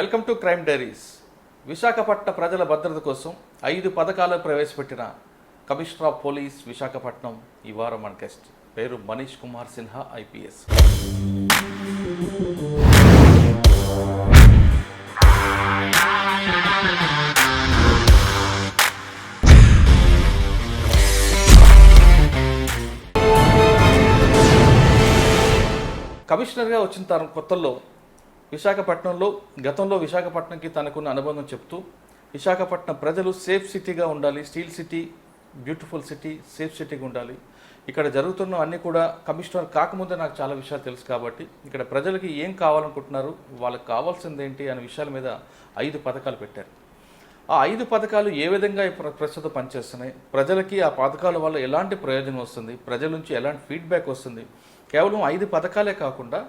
Welcome to crime diaries. Visakhapatnam ప్రజల భద్రత కోసం 5 పథకాలు ప్రవేశపెట్టిన కమిషనర్ ఆఫ్ పోలీస్ విశాఖపట్నం ఈ వారం మన గెస్ట్. పేరు మనీష్ కుమార్ సిన్హా ఐపీఎస్. కమిషనర్గా వచ్చిన కొత్తల్లో విశాఖపట్నంలో గతంలో విశాఖపట్నంకి తనకున్న అనుబంధం చెప్తూ విశాఖపట్నం ప్రజలు సేఫ్ సిటీగా ఉండాలి, steel city, beautiful city, safe సిటీగా ఉండాలి. ఇక్కడ జరుగుతున్న అన్నీ కూడా కమిషనర్ కాకముందే నాకు చాలా విషయాలు తెలుసు కాబట్టి ఇక్కడ ప్రజలకి ఏం కావాలనుకుంటున్నారు, వాళ్ళకి కావాల్సింది ఏంటి అనే విషయాల మీద 5 పథకాలు పెట్టారు. ఆ 5 పథకాలు ఏ విధంగా ప్రస్తుతం పనిచేస్తున్నాయి, ప్రజలకి ఆ పథకాల వల్ల ఎలాంటి ప్రయోజనం వస్తుంది, ప్రజల నుంచి ఎలాంటి ఫీడ్బ్యాక్ వస్తుంది, కేవలం 5 పథకాలే కాకుండా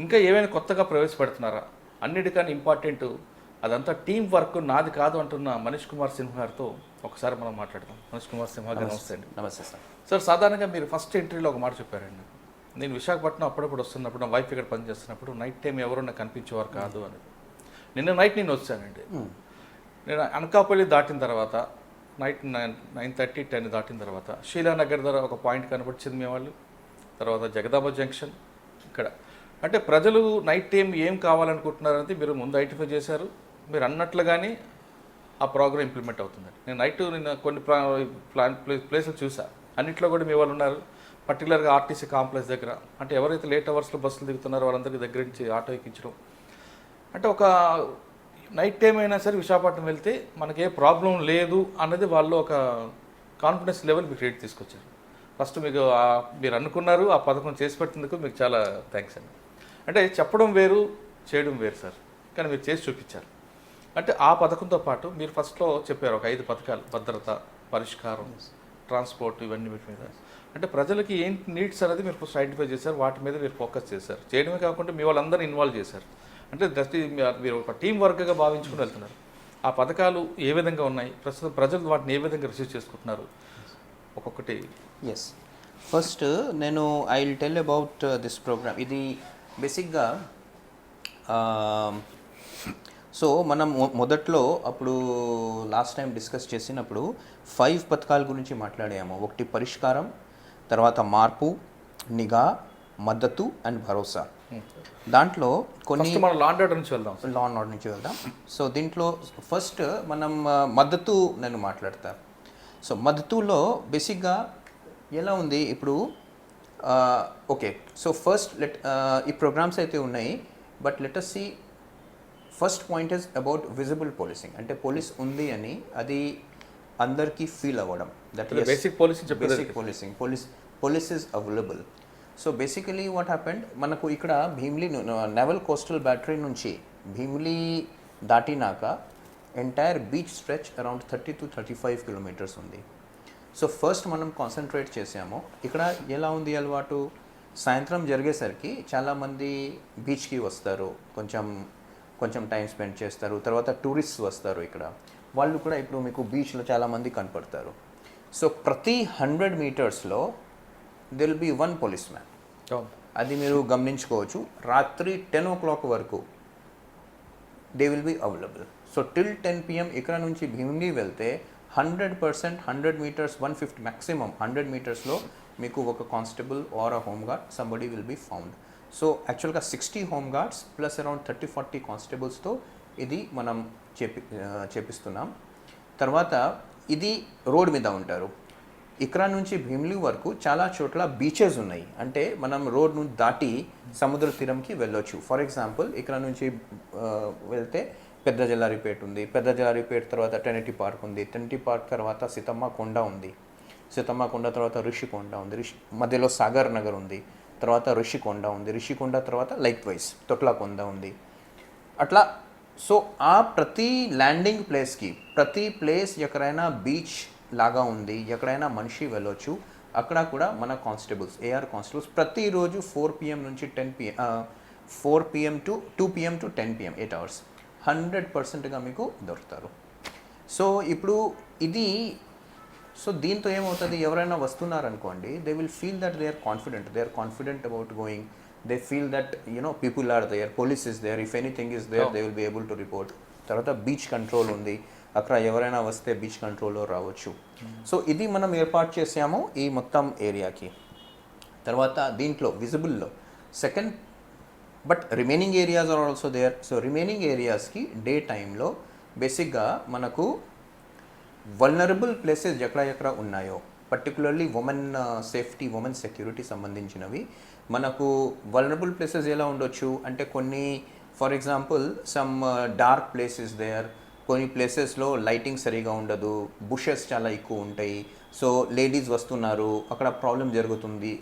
ఇంకా ఏమైనా కొత్తగా ప్రవేశపెడుతున్నారా, అన్నిటికన్నా ఇంపార్టెంట్ అదంతా టీం వర్క్, నాది కాదు అంటున్న మనీష్ కుమార్ సిన్హా గారితో ఒకసారి మనం మాట్లాడదాం. మనీష్ కుమార్ సిన్హా గారు నమస్తే అండి. నమస్తే సార్. సార్, సాధారణంగా మీరు ఫస్ట్ ఎంట్రీలో ఒక మాట చెప్పారండి, నేను విశాఖపట్నం అప్పుడప్పుడు వస్తున్నప్పుడు నా వైఫ్ ఇక్కడ పనిచేస్తున్నప్పుడు నైట్ టైం ఎవరు నాకు కనిపించేవారు కాదు అని. నిన్న నైట్ నేను వచ్చానండి. నేను అనకాపల్లి దాటిన తర్వాత నైట్ 9:30, 10 దాటిన తర్వాత శీలానగర్ దగ్గర ఒక పాయింట్ కనపడిచింది మీ వాళ్ళు, తర్వాత జగదాంబ జంక్షన్ ఇక్కడ. అంటే ప్రజలు నైట్ టైం ఏం కావాలనుకుంటున్నారంటే మీరు ముందు ఐడెంటిఫై చేశారు, మీరు అన్నట్లుగానే ఆ ప్రోగ్రామ్ ఇంప్లిమెంట్ అవుతుందండి. నేను నైట్ నిన్న కొన్ని ప్లేసులు చూసా, అన్నింటిలో కూడా మీ వాళ్ళు ఉన్నారు. పర్టికులర్గా ఆర్టీసీ కాంప్లెక్స్ దగ్గర, అంటే ఎవరైతే లేట్ అవర్స్లో బస్సులు దిగుతున్నారో వాళ్ళందరికీ దగ్గర నుంచి ఆటో ఎక్కించడం. అంటే ఒక నైట్ టైం అయినా సరే విశాఖపట్నం వెళ్తే మనకి ఏ ప్రాబ్లం లేదు అన్నది వాళ్ళు ఒక కాన్ఫిడెన్స్ లెవెల్ మీకు రేట్ తీసుకొచ్చారు. ఫస్ట్ మీకు మీరు అనుకున్నారు, ఆ పథకం చేసి పెట్టినందుకు మీకు చాలా థ్యాంక్స్ అండి. అంటే చెప్పడం వేరు, చేయడం వేరు సార్, కానీ మీరు చేసి చూపించారు. అంటే ఆ పథకంతో పాటు మీరు ఫస్ట్లో చెప్పారు ఒక 5 పథకాలు, భద్రత, పరిష్కారం, ట్రాన్స్పోర్ట్, ఇవన్నీ వీటి మీద. అంటే ప్రజలకి ఏంటి నీడ్స్ అనేది మీరు ఫస్ట్ ఐడెంటిఫై చేశారు, వాటి మీద మీరు ఫోకస్ చేశారు. చేయడమే కాకుండా మీ వాళ్ళందరినీ ఇన్వాల్వ్ చేశారు. అంటే మీరు ఒక టీం వర్క్గా భావించుకుని వెళ్తున్నారు. ఆ పథకాలు ఏ విధంగా ఉన్నాయి, ప్రస్తుతం ప్రజలు వాటిని ఏ విధంగా రిసీవ్ చేసుకుంటున్నారు, ఒక్కొక్కటి. ఎస్, ఫస్ట్ నేను I will tell about this program. ఇది బేసిక్గా సో మనం మొదట్లో అప్పుడు లాస్ట్ టైం డిస్కస్ చేసినప్పుడు 5 పథకాల గురించి మాట్లాడాము. ఒకటి పరిష్కారం, తర్వాత మార్పు, నిఘా, మద్దతు అండ్ భరోసా. దాంట్లో కొన్ని లా అండ్ ఆర్డర్ నుంచి వెళ్దాం. సో దీంట్లో ఫస్ట్ మనం మద్దతు నేను మాట్లాడతా. సో మద్దతులో బేసిక్గా ఎలా ఉంది ఇప్పుడు, ఓకే. సో ఫస్ట్ ఈ ప్రోగ్రామ్స్ అయితే ఉన్నాయి, but let us see first point is about visible policing. అంటే పోలీస్ ఉంది అని అది అందరికీ ఫీల్ అవ్వడం. That basic policing, police is available. So basically what happened, మనకు ఇక్కడ భీమిలీ నెవల్ కోస్టల్ బ్యాటరీ నుంచి భీమిలీ దాటినాక entire beach stretch around 30 to 35 kilometres ఉంది. సో ఫస్ట్ మనం కాన్సన్ట్రేట్ చేసాము. ఇక్కడ ఎలా ఉంది అలవాటు, సాయంత్రం జరిగేసరికి చాలామంది బీచ్కి వస్తారు, కొంచెం టైం స్పెండ్ చేస్తారు. తర్వాత టూరిస్ట్ వస్తారు ఇక్కడ, వాళ్ళు కూడా ఇప్పుడు మీకు బీచ్లో చాలామంది కనపడతారు. సో ప్రతి 100 మీటర్స్లో there will be 1 policeman. అది మీరు గమనించుకోవచ్చు. రాత్రి 10 o'clock వరకు they will be available. So till 10 PM ఇక్కడ నుంచి భీమిలీ వెళ్తే 100%, 100 మీటర్స్, 150 మ్యాక్సిమం 100 మీటర్స్లో మీకు ఒక constable or a home guard, somebody will be found. So యాక్చువల్గా 60 హోమ్ గార్డ్స్ ప్లస్ అరౌండ్ 30-40 కానిస్టేబుల్స్తో ఇది మనం చేపిస్తున్నాం. తర్వాత ఇది రోడ్ మీద ఉంటారు. ఇక్కడ నుంచి భీమిలీ వరకు చాలా చోట్ల బీచెస్ ఉన్నాయి. అంటే మనం రోడ్ నుంచి దాటి సముద్ర తీరంకి వెళ్ళొచ్చు. ఫర్ ఎగ్జాంపుల్ ఇక్కడ నుంచి వెళ్తే పెద్ద జలారిపేట ఉంది, పెద్ద జలారిపేట తర్వాత టెనిటీ పార్క్ ఉంది, టెనిటీ పార్క్ తర్వాత సీతమ్మ కొండ ఉంది, సీతమ్మ కొండ తర్వాత ఋషికొండ ఉంది, మధ్యలో సాగర్ నగర్ ఉంది, తర్వాత ఋషికొండ ఉంది, ఋషికొండ తర్వాత లైక్ వైజ్ తొట్లకొండ ఉంది. అట్లా సో ఆ ప్రతి ల్యాండింగ్ ప్లేస్కి, ప్రతి ప్లేస్ ఎక్కడైనా బీచ్ లాగా ఉంది, ఎక్కడైనా మనిషి వెళ్ళొచ్చు, అక్కడ కూడా మన కానిస్టేబుల్స్, ఏఆర్ కానిస్టేబుల్స్ ప్రతిరోజు 4 PM నుంచి 4 PM to 2 PM to 10 PM 8 hours 100%గా మీకు దొరుకుతారు. సో ఇప్పుడు ఇది, సో దీంతో ఏమవుతుంది, ఎవరైనా వస్తున్నారనుకోండి, they will feel that they are confident about going. They feel that people are there, police is there, if anything is there they will be able to report. తర్వాత beach control ఉంది, అక్కడ ఎవరైనా వస్తే beach కంట్రోల్లో రావచ్చు. So ఇది మనం ఏర్పాటు చేసాము ఈ మొత్తం ఏరియాకి. తర్వాత దీంట్లో విజిబుల్లో second, but remaining areas are also there. So remaining ఏరియాస్కి డే టైంలో బేసిక్గా మనకు వల్నరబుల్ ప్లేసెస్ ఎక్కడ ఉన్నాయో, particularly women safety, women security సంబంధించినవి మనకు వల్నరబుల్ ప్లేసెస్ ఎలా ఉండొచ్చు అంటే కొన్ని, for example some dark places there, కొన్ని ప్లేసెస్లో లైటింగ్ సరిగా ఉండదు, బుషెస్ చాలా ఎక్కువ ఉంటాయి, సో లేడీస్ వస్తున్నారు అక్కడ ప్రాబ్లం జరుగుతుంది,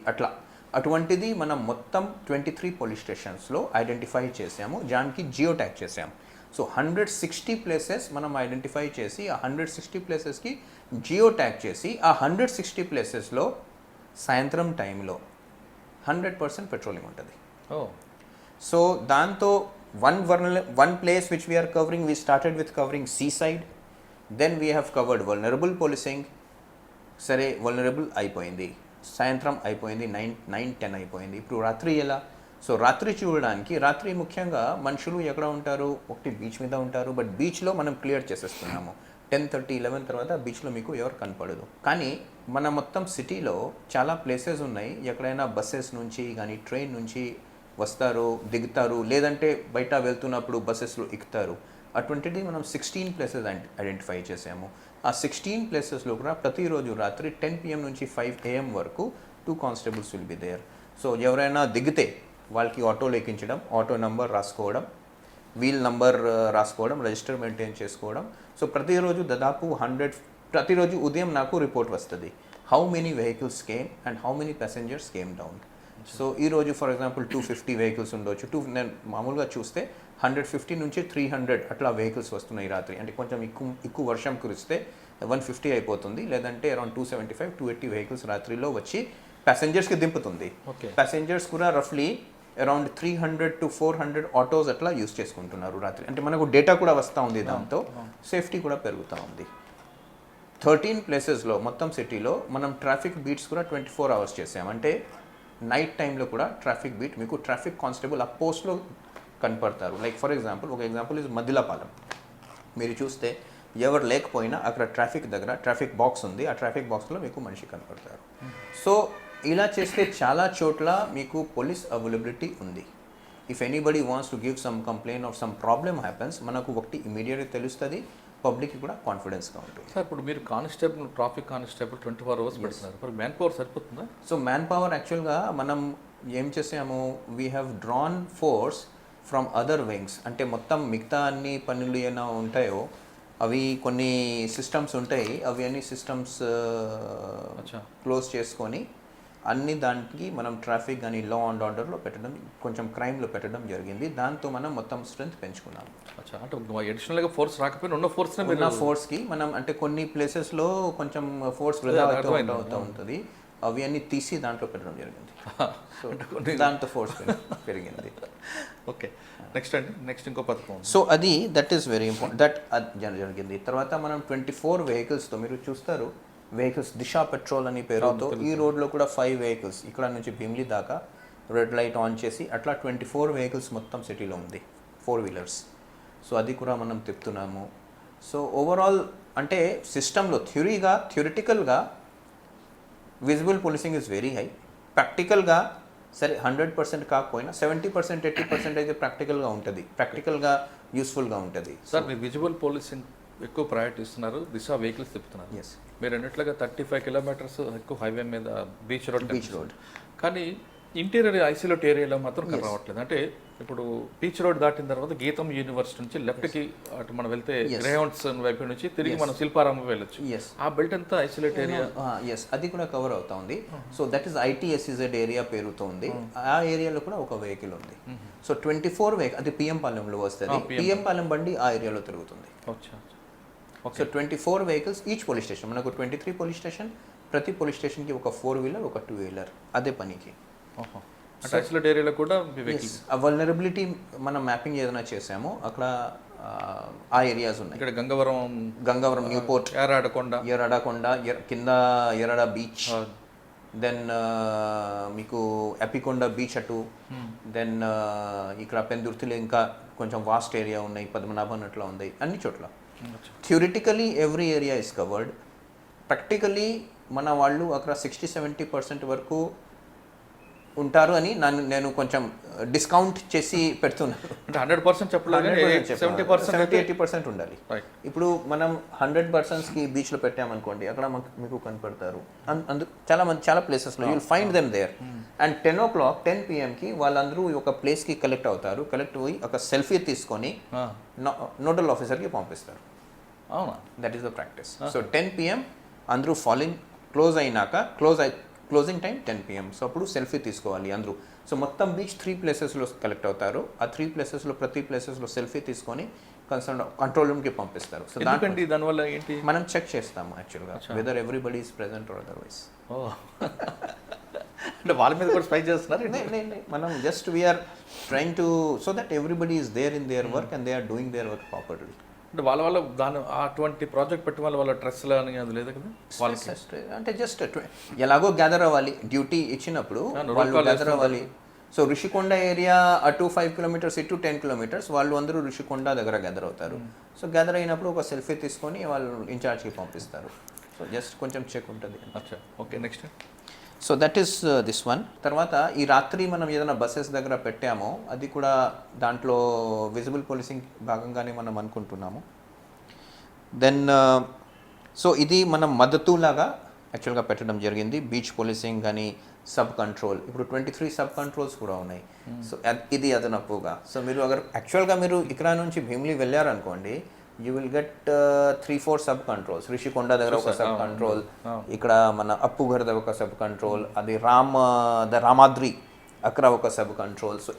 అటువంటిది మనం మొత్తం 23 పోలీస్ స్టేషన్స్లో ఐడెంటిఫై చేసాము, దానికి జియో ట్యాగ్ చేసాము. సో 160 ప్లేసెస్ మనం ఐడెంటిఫై చేసి ఆ 160 ప్లేసెస్కి జియో ట్యాగ్ చేసి ఆ 160 ప్లేసెస్లో సాయంత్రం టైంలో 100% పెట్రోలింగ్ ఉంటుంది. సో దాంతో one place which we are covering, we started with covering seaside, then we have covered vulnerable policing. సరే వల్నరబుల్ అయిపోయింది, సాయంత్రం అయిపోయింది, 9-10 అయిపోయింది. ఇప్పుడు రాత్రి ఎలా? సో రాత్రి చూడడానికి, రాత్రి ముఖ్యంగా మనుషులు ఎక్కడ ఉంటారు, ఒకటి బీచ్ మీద ఉంటారు, బట్ బీచ్లో మనం క్లియర్ చేసేస్తున్నాము. 10-11 తర్వాత బీచ్లో మీకు ఎవరు కనపడదు. కానీ మన మొత్తం సిటీలో చాలా ప్లేసెస్ ఉన్నాయి, ఎక్కడైనా బస్సెస్ నుంచి కానీ ట్రైన్ నుంచి వస్తారు, దిగుతారు, లేదంటే బయట వెళ్తున్నప్పుడు బస్సెస్లో ఎక్కుతారు. అటువంటిది మనం 16 ప్లేసెస్ ఐడెంటిఫై చేసాము. ఆ 16 ప్లేసెస్లో కూడా ప్రతిరోజు రాత్రి 10 PM నుంచి 5 AM వరకు 2 constables will be there. So ఎవరైనా దిగితే వాళ్ళకి ఆటోలో ఎక్కించడం, ఆటో నంబర్ రాసుకోవడం, వీల్ నంబర్ రాసుకోవడం, రిజిస్టర్ మెయింటైన్ చేసుకోవడం. సో ప్రతిరోజు దాదాపు 100, ప్రతిరోజు ఉదయం నాకు రిపోర్ట్ వస్తుంది, how many vehicles came and how many passengers came down. So ఈరోజు ఫర్ ఎగ్జాంపుల్ 250 వెహికల్స్ ఉండొచ్చు, నేను మామూలుగా చూస్తే 150 నుంచి 300 అట్లా వెహికల్స్ వస్తున్నాయి రాత్రి. అంటే కొంచెం ఎక్కువ వర్షం కురిస్తే 150 అయిపోతుంది, లేదంటే అరౌండ్ 275-280 వెహికల్స్ రాత్రిలో వచ్చి ప్యాసింజర్స్కి దింపుతుంది. ప్యాసింజర్స్ కూడా రఫ్లీ అరౌండ్ 300 to 400 ఆటోస్ అట్లా యూస్ చేసుకుంటున్నారు రాత్రి. అంటే మనకు డేటా కూడా వస్తూ ఉంది, దాంతో సేఫ్టీ కూడా పెరుగుతూ ఉంది. 13 ప్లేసెస్లో మొత్తం సిటీలో మనం ట్రాఫిక్ బీట్స్ కూడా 24 hours చేసాం. అంటే నైట్ టైంలో కూడా ట్రాఫిక్ బీట్, మీకు ట్రాఫిక్ కానిస్టేబుల్ ఆ పోస్ట్లో కనపడతారు. లైక్ ఫర్ ఎగ్జాంపుల్, ఒక ఎగ్జాంపుల్ ఇస్ మదిలాపాలెం. మీరు చూస్తే ఎవరు లేకపోయినా అక్కడ ట్రాఫిక్ దగ్గర ట్రాఫిక్ బాక్స్ ఉంది, ఆ ట్రాఫిక్ బాక్స్లో మీకు మనిషి కనపడతారు. సో ఇలా చేస్తే చాలా చోట్ల మీకు పోలీస్ అవైలబిలిటీ ఉంది. If anybody wants to give some complaint of some problem happens, మనకు ఒకటి ఇమీడియట్గా తెలుస్తుంది, పబ్లిక్ కూడా కాన్ఫిడెన్స్గా ఉంటుంది. సార్ ఇప్పుడు మీరు కానిస్టేబుల్, ట్రాఫిక్ కానిస్టేబుల్ 24 hours పెడుతున్నారు, మరి మ్యాన్ పవర్ సరిపోతుందా? సో మ్యాన్ పవర్ యాక్చువల్గా మనం ఏం చేసాము, we have drawn force from other wings. అంటే మొత్తం మిగతా అన్ని పనులు ఏమైనా ఉంటాయో అవి కొన్ని సిస్టమ్స్ ఉంటాయి, అవి అన్ని సిస్టమ్స్ క్లోజ్ చేసుకొని అన్ని దానికి మనం ట్రాఫిక్ కానీ లా అండ్ ఆర్డర్లో పెట్టడం, కొంచెం క్రైమ్లో పెట్టడం జరిగింది. దాంతో మనం మొత్తం స్ట్రెంత్ పెంచుకున్నాం. అంటే అడిషనల్గా ఫోర్స్ రాకపోయినా ఉన్న ఫోర్స్కి మనం అంటే కొన్ని ప్లేసెస్లో కొంచెం ఫోర్స్ వృధా అవుతూ ఉంటుంది, అవి అన్ని తీసి దాంట్లో పెట్టడం జరిగింది. సో దాంతో ఫోర్స్ పెరిగింది. ఓకే, నెక్స్ట్ అండి, నెక్స్ట్ ఇంకో పథకం. సో అది that is very important, that జరిగింది. తర్వాత మనం 24 వెహికల్స్తో మీరు చూస్తారు, వెహికల్స్ దిశ పెట్రోల్ అని పేరుతో ఈ రోడ్లో కూడా 5 వెహికల్స్ ఇక్కడ నుంచి భీమిలి దాకా రెడ్ లైట్ ఆన్ చేసి అట్లా 24 వెహికల్స్ మొత్తం సిటీలో ఉంది, 4 వీలర్స్. సో అది కూడా మనం తిప్పుతున్నాము. సో ఓవరాల్ అంటే సిస్టంలో థ్యూరిటికల్గా visible policing is very high. ప్రాక్టికల్గా సరే 100% కాకపోయినా 70%, 80% అయితే ప్రాక్టికల్గా ఉంటుంది, ప్రాక్టికల్గా యూస్ఫుల్గా ఉంటుంది. సార్ మీరు విజిబుల్ పోలీసింగ్ ఎక్కువ ప్రయారిటీ ఇస్తున్నారు, దిశ వెహికల్స్ తిప్పుతున్నారు. ఎస్, మీరు అన్నట్లుగా 35 kilometers ఎక్కువ హైవే మీద బీచ్ రోడ్, కానీ ఇంటీరియర్ ఐసోలేట్ ఏరియాలో మాత్రం రావట్లేదు. అంటే ఇప్పుడు బీచ్ రోడ్ దాటిన తర్వాత గీతం యూనివర్సిటీ నుంచి లెఫ్ట్కి అటు మనం వెళ్తే గ్రేహౌండ్స్ వైపు నుంచి తిరిగి మనం శిల్పారామం వెళ్ళొచ్చు. ఆ బెల్ట్ అంతా ఐసోలేట్ ఏరియా. ఎస్, అది కూడా కవర్ అవుతా ఉంది. So that is ITSEZ area పేరుతో ఉంది. ఆ ఏరియాలో కూడా ఒక వెహికల్ ఉంది. సో 24 వెహికల్, అది పిఎం పాలెంలో వస్తుంది, పిఎం పాలెం బండి ఆ ఏరియాలో తిరుగుతుంది. So 24 vehicles each police station, మనకు 23 పోలీస్ స్టేషన్, ప్రతి పోలీస్ స్టేషన్కి ఒక 4 వీలర్, ఒక 2 వీలర్, అదే పనికి. ఐసోలేట్ ఏరియాలో కూడా ఆ వల్నరబిలిటీ మనం మ్యాపింగ్ ఏదైనా చేసామో అక్కడ ఆ ఏరియాస్ ఉన్నాయి. ఇక్కడ గంగవరం, న్యూపోర్ట్, ఎర్రడాకొండ, కింద ఎర్రడా బీచ్, దెన్ మీకు ఎపికొండ బీచ్ అటు, దెన్ ఇక్కడ పెందుర్తిలో ఇంకా కొంచెం వాస్ట్ ఏరియా ఉన్నాయి, పద్మనాభన్ అట్లా ఉంది, అన్ని చోట్ల. Theoretically every area is covered. Practically మన వాళ్ళు అక్కడ 60-70% వరకు ఉంటారు అని నేను కొంచెం డిస్కౌంట్ చేసి పెడుతున్నాను. అంటే 100% చెప్పలేదు, 70-80% ఉండాలి. Right. ఇప్పుడు మనం 100%కి బీచ్లో పెట్టామనుకోండి, అక్కడ మీకు కనపడతారు. చాలా ప్లేసెస్లో you'll find them there. And 10 o'clock 10 PM వాళ్ళందరూ ఒక ప్లేస్కి కలెక్ట్ అవుతారు. కలెక్ట్ అయ్యి ఒక సెల్ఫీ తీసుకొని నోడల్ ఆఫీసర్కి పంపిస్తారు. అవునా? That is the practice. So 10 PM అందరూ క్లోజింగ్ టైం 10 PM. సో అప్పుడు సెల్ఫీ తీసుకోవాలి అందరూ. సో మొత్తం బీచ్ 3 ప్లేసెస్లో కలెక్ట్ అవుతారు. ఆ 3 ప్లేసెస్లో ప్రతి ప్లేసెస్లో సెల్ఫీ తీసుకొని కన్సర్న్ కంట్రోల్ రూమ్కి పంపిస్తారు. సో దానివల్ల ఏంటి? మనం చెక్ చేస్తాము యాక్చువల్గా whether everybody is present or otherwise. అంటే వాళ్ళ మీద కూడా స్పై చేస్తున్నారు. మనం just we're trying to so that everybody is there in their work and they are doing their work properly. అంటే వాళ్ళ దాని అటువంటి ప్రాజెక్ట్ పెట్టి వాళ్ళ డ్రెస్లు అని అది లేదు కదా వాళ్ళకి. అంటే జస్ట్ ఎలాగో గ్యాదర్ అవ్వాలి, డ్యూటీ ఇచ్చినప్పుడు వాళ్ళు గ్యాదర్ అవ్వాలి. సో రిషికొండ ఏరియా అటు 5 kilometers ఇటు 10 kilometers వాళ్ళు అందరూ రిషికొండ దగ్గర గ్యాదర్ అవుతారు. సో గ్యాదర్ అయినప్పుడు ఒక సెల్ఫీ తీసుకొని వాళ్ళు ఇన్ఛార్జ్కి పంపిస్తారు. సో జస్ట్ కొంచెం చెక్ ఉంటుంది. అచ్చా, okay. Next, so that is this one. తర్వాత ఈ రాత్రి మనం ఏదైనా బస్సెస్ దగ్గర పెట్టామో అది కూడా దాంట్లో విజిబుల్ పోలీసింగ్ భాగంగానే మనం అనుకుంటున్నాము. దెన్ సో ఇది మనం మద్దతులాగా యాక్చువల్గా పెట్టడం జరిగింది. బీచ్ పోలీసింగ్ కానీ సబ్ కంట్రోల్, ఇప్పుడు 23 సబ్ కంట్రోల్స్ కూడా ఉన్నాయి. సో ఇది అదనపుగా. సో మీరు యాక్చువల్గా మీరు ఇక్కడ నుంచి భీమిలి వెళ్ళారనుకోండి, you will get 3-4 sub controls. Rishikonda దగ్గర ఒక సబ్ కంట్రోల్, ఇక్కడ మన అప్పుఘర్ దగ్గర ఒక సబ్ కంట్రోల్, అది రామాద్రి అక్కడ ఒక సబ్ కంట్రోల్. సో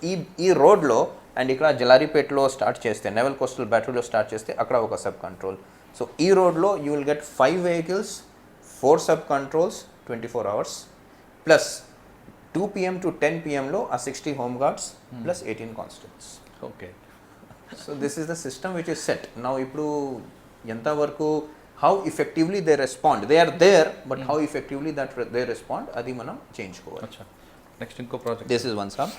ఈ రోడ్లో అండ్ ఇక్కడ జలారిపేటలో స్టార్ట్ చేస్తే, నెవల్ కోస్టల్ బ్యాటరీలో స్టార్ట్ చేస్తే అక్కడ ఒక సబ్ కంట్రోల్. సో ఈ రోడ్లో you will get 5 vehicles, 4 sub controls 24 hours, plus 2 PM to 10 PMలో ఆ 60 home guards plus 18 constables. Okay. So this is the system which is set now. ఇప్పుడు ఎంతవరకు how effectively they respond, they are there, but how effectively that they respond అది మనం చేయించుకోవాలి. Next ఇంకో project. This is one sub.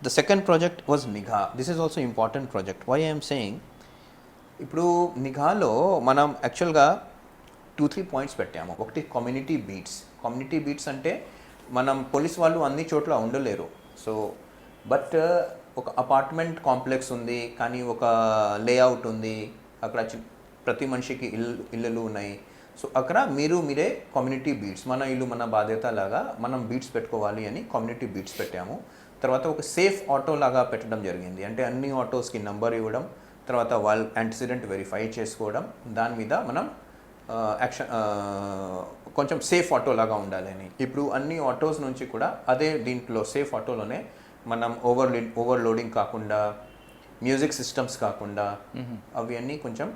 The second project was Nigha. This is also important project. Why I'm saying, ఇప్పుడు నిఘాలో మనం యాక్చువల్గా 2-3 points పెట్టాము. ఒకటి కమ్యూనిటీ బీట్స్. కమ్యూనిటీ బీట్స్ అంటే మనం పోలీస్ వాళ్ళు అన్ని చోట్ల ఉండలేరు. సో బట్ ఒక అపార్ట్మెంట్ కాంప్లెక్స్ ఉంది, కానీ ఒక లేఅవుట్ ఉంది, అక్కడ ప్రతి మనిషికి ఇళ్ళు ఉన్నాయి. సో అక్కడ మీరే కమ్యూనిటీ బీట్స్, మన ఇల్లు మన బాధ్యత లాగా మనం బీట్స్ పెట్టుకోవాలి అని కమ్యూనిటీ బీట్స్ పెట్టాము. తర్వాత ఒక సేఫ్ ఆటో లాగా పెట్టడం జరిగింది. అంటే అన్ని ఆటోస్కి నంబర్ ఇవ్వడం, తర్వాత వాళ్ళు యాంటిసిడెంట్ వెరిఫై చేసుకోవడం, దాని మీద మనం యాక్షన్ కొంచెం సేఫ్ ఆటో లాగా ఉండాలని. ఇప్పుడు అన్ని ఆటోస్ నుంచి కూడా అదే దీంట్లో సేఫ్ ఆటోలోనే మనం ఓవర్లోడింగ్ కాకుండా, మ్యూజిక్ సిస్టమ్స్ కాకుండా అవి అన్నీ కొంచెం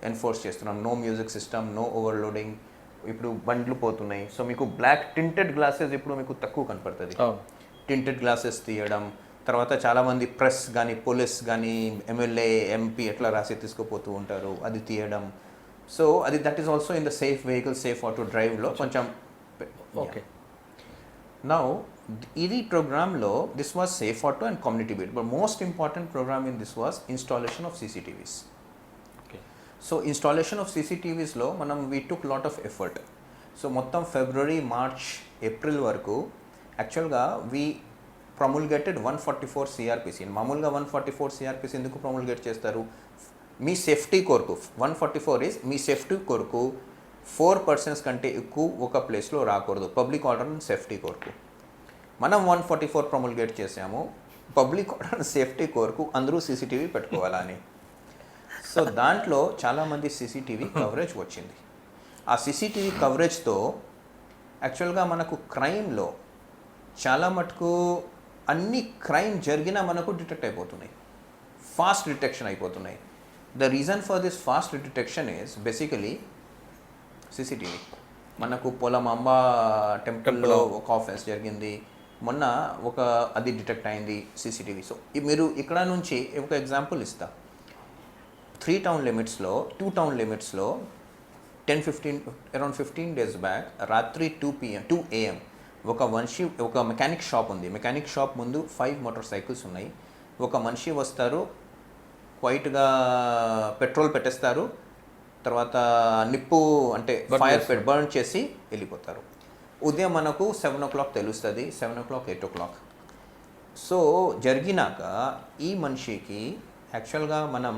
ఎన్ఫోర్స్ చేస్తున్నాం. No music system, no overloading. ఇప్పుడు బండ్లు పోతున్నాయి, సో మీకు బ్లాక్ టింటెడ్ గ్లాసెస్ ఇప్పుడు మీకు తక్కువ కనపడుతుంది. టింటెడ్ గ్లాసెస్ తీయడం, తర్వాత చాలామంది ప్రెస్ కానీ పోలీస్ కానీ ఎమ్మెల్యే ఎంపీ ఎట్లా రాసి తీసుకుపోతూ ఉంటారు, అది తీయడం. సో అది that is also in the safe vehicle, safe auto డ్రైవ్లో కొంచెం. ఓకే. నౌ ఇది ప్రోగ్రామ్లో this was safe auto and community beat, but most important programme in this was installation of CCTVs. So installation of CCTVsలో మనం we took lot of effort. So మొత్తం february, March, April వరకు యాక్చువల్గా we ప్రొముల్గేటెడ్ 144 CRPC. మామూలుగా 144 CRPC ఎందుకు ప్రొముల్గేట్ చేస్తారు? మీ safety కొరకు. 144 is me safety కొరకు. 4 persons కంటే ఎక్కువ ఒక ప్లేస్లో రాకూడదు, పబ్లిక్ ఆర్డర్ అండ్ సేఫ్టీ కొరకు. మనం 144 ప్రొముల్గేట్ చేసాము, పబ్లిక్ ఆర్డర్ అండ్ సేఫ్టీ కొరకు అందరూ CCTV పెట్టుకోవాలని. సో దాంట్లో చాలామంది CCTV కవరేజ్ వచ్చింది. ఆ CCTV కవరేజ్తో యాక్చువల్గా మనకు క్రైమ్లో చాలా మటుకు అన్ని క్రైమ్ జరిగినా మనకు డిటెక్ట్ అయిపోతున్నాయి, ఫాస్ట్ డిటెక్షన్ అయిపోతున్నాయి. The reason for this fast detection is basically CCTV. మనకు పొలమాంబ టెంపుల్లో ఒక ఆఫెన్స్ జరిగింది మొన్న, అది డిటెక్ట్ అయింది CCTV. సో మీరు ఇక్కడ నుంచి ఒక ఎగ్జాంపుల్ ఇస్తా. 3 town లిమిట్స్లో 2 town లిమిట్స్లో 10-15 అరౌండ్ 15 days బ్యాక్ రాత్రి 2 AM ఒక మెకానిక్ షాప్ ఉంది. మెకానిక్ షాప్ ముందు 5 మోటార్ సైకిల్స్ ఉన్నాయి. ఒక మనిషి వస్తారు, క్వైట్గా పెట్రోల్ పెట్టేస్తారు, తర్వాత నిప్పు అంటే ఫైర్ బర్న్ చేసి వెళ్ళిపోతారు. ఉదయం మనకు 7 o'clock తెలుస్తుంది, 7 o'clock 8 o'clock. సో జరిగినాక ఈ మనిషికి యాక్చువల్గా మనం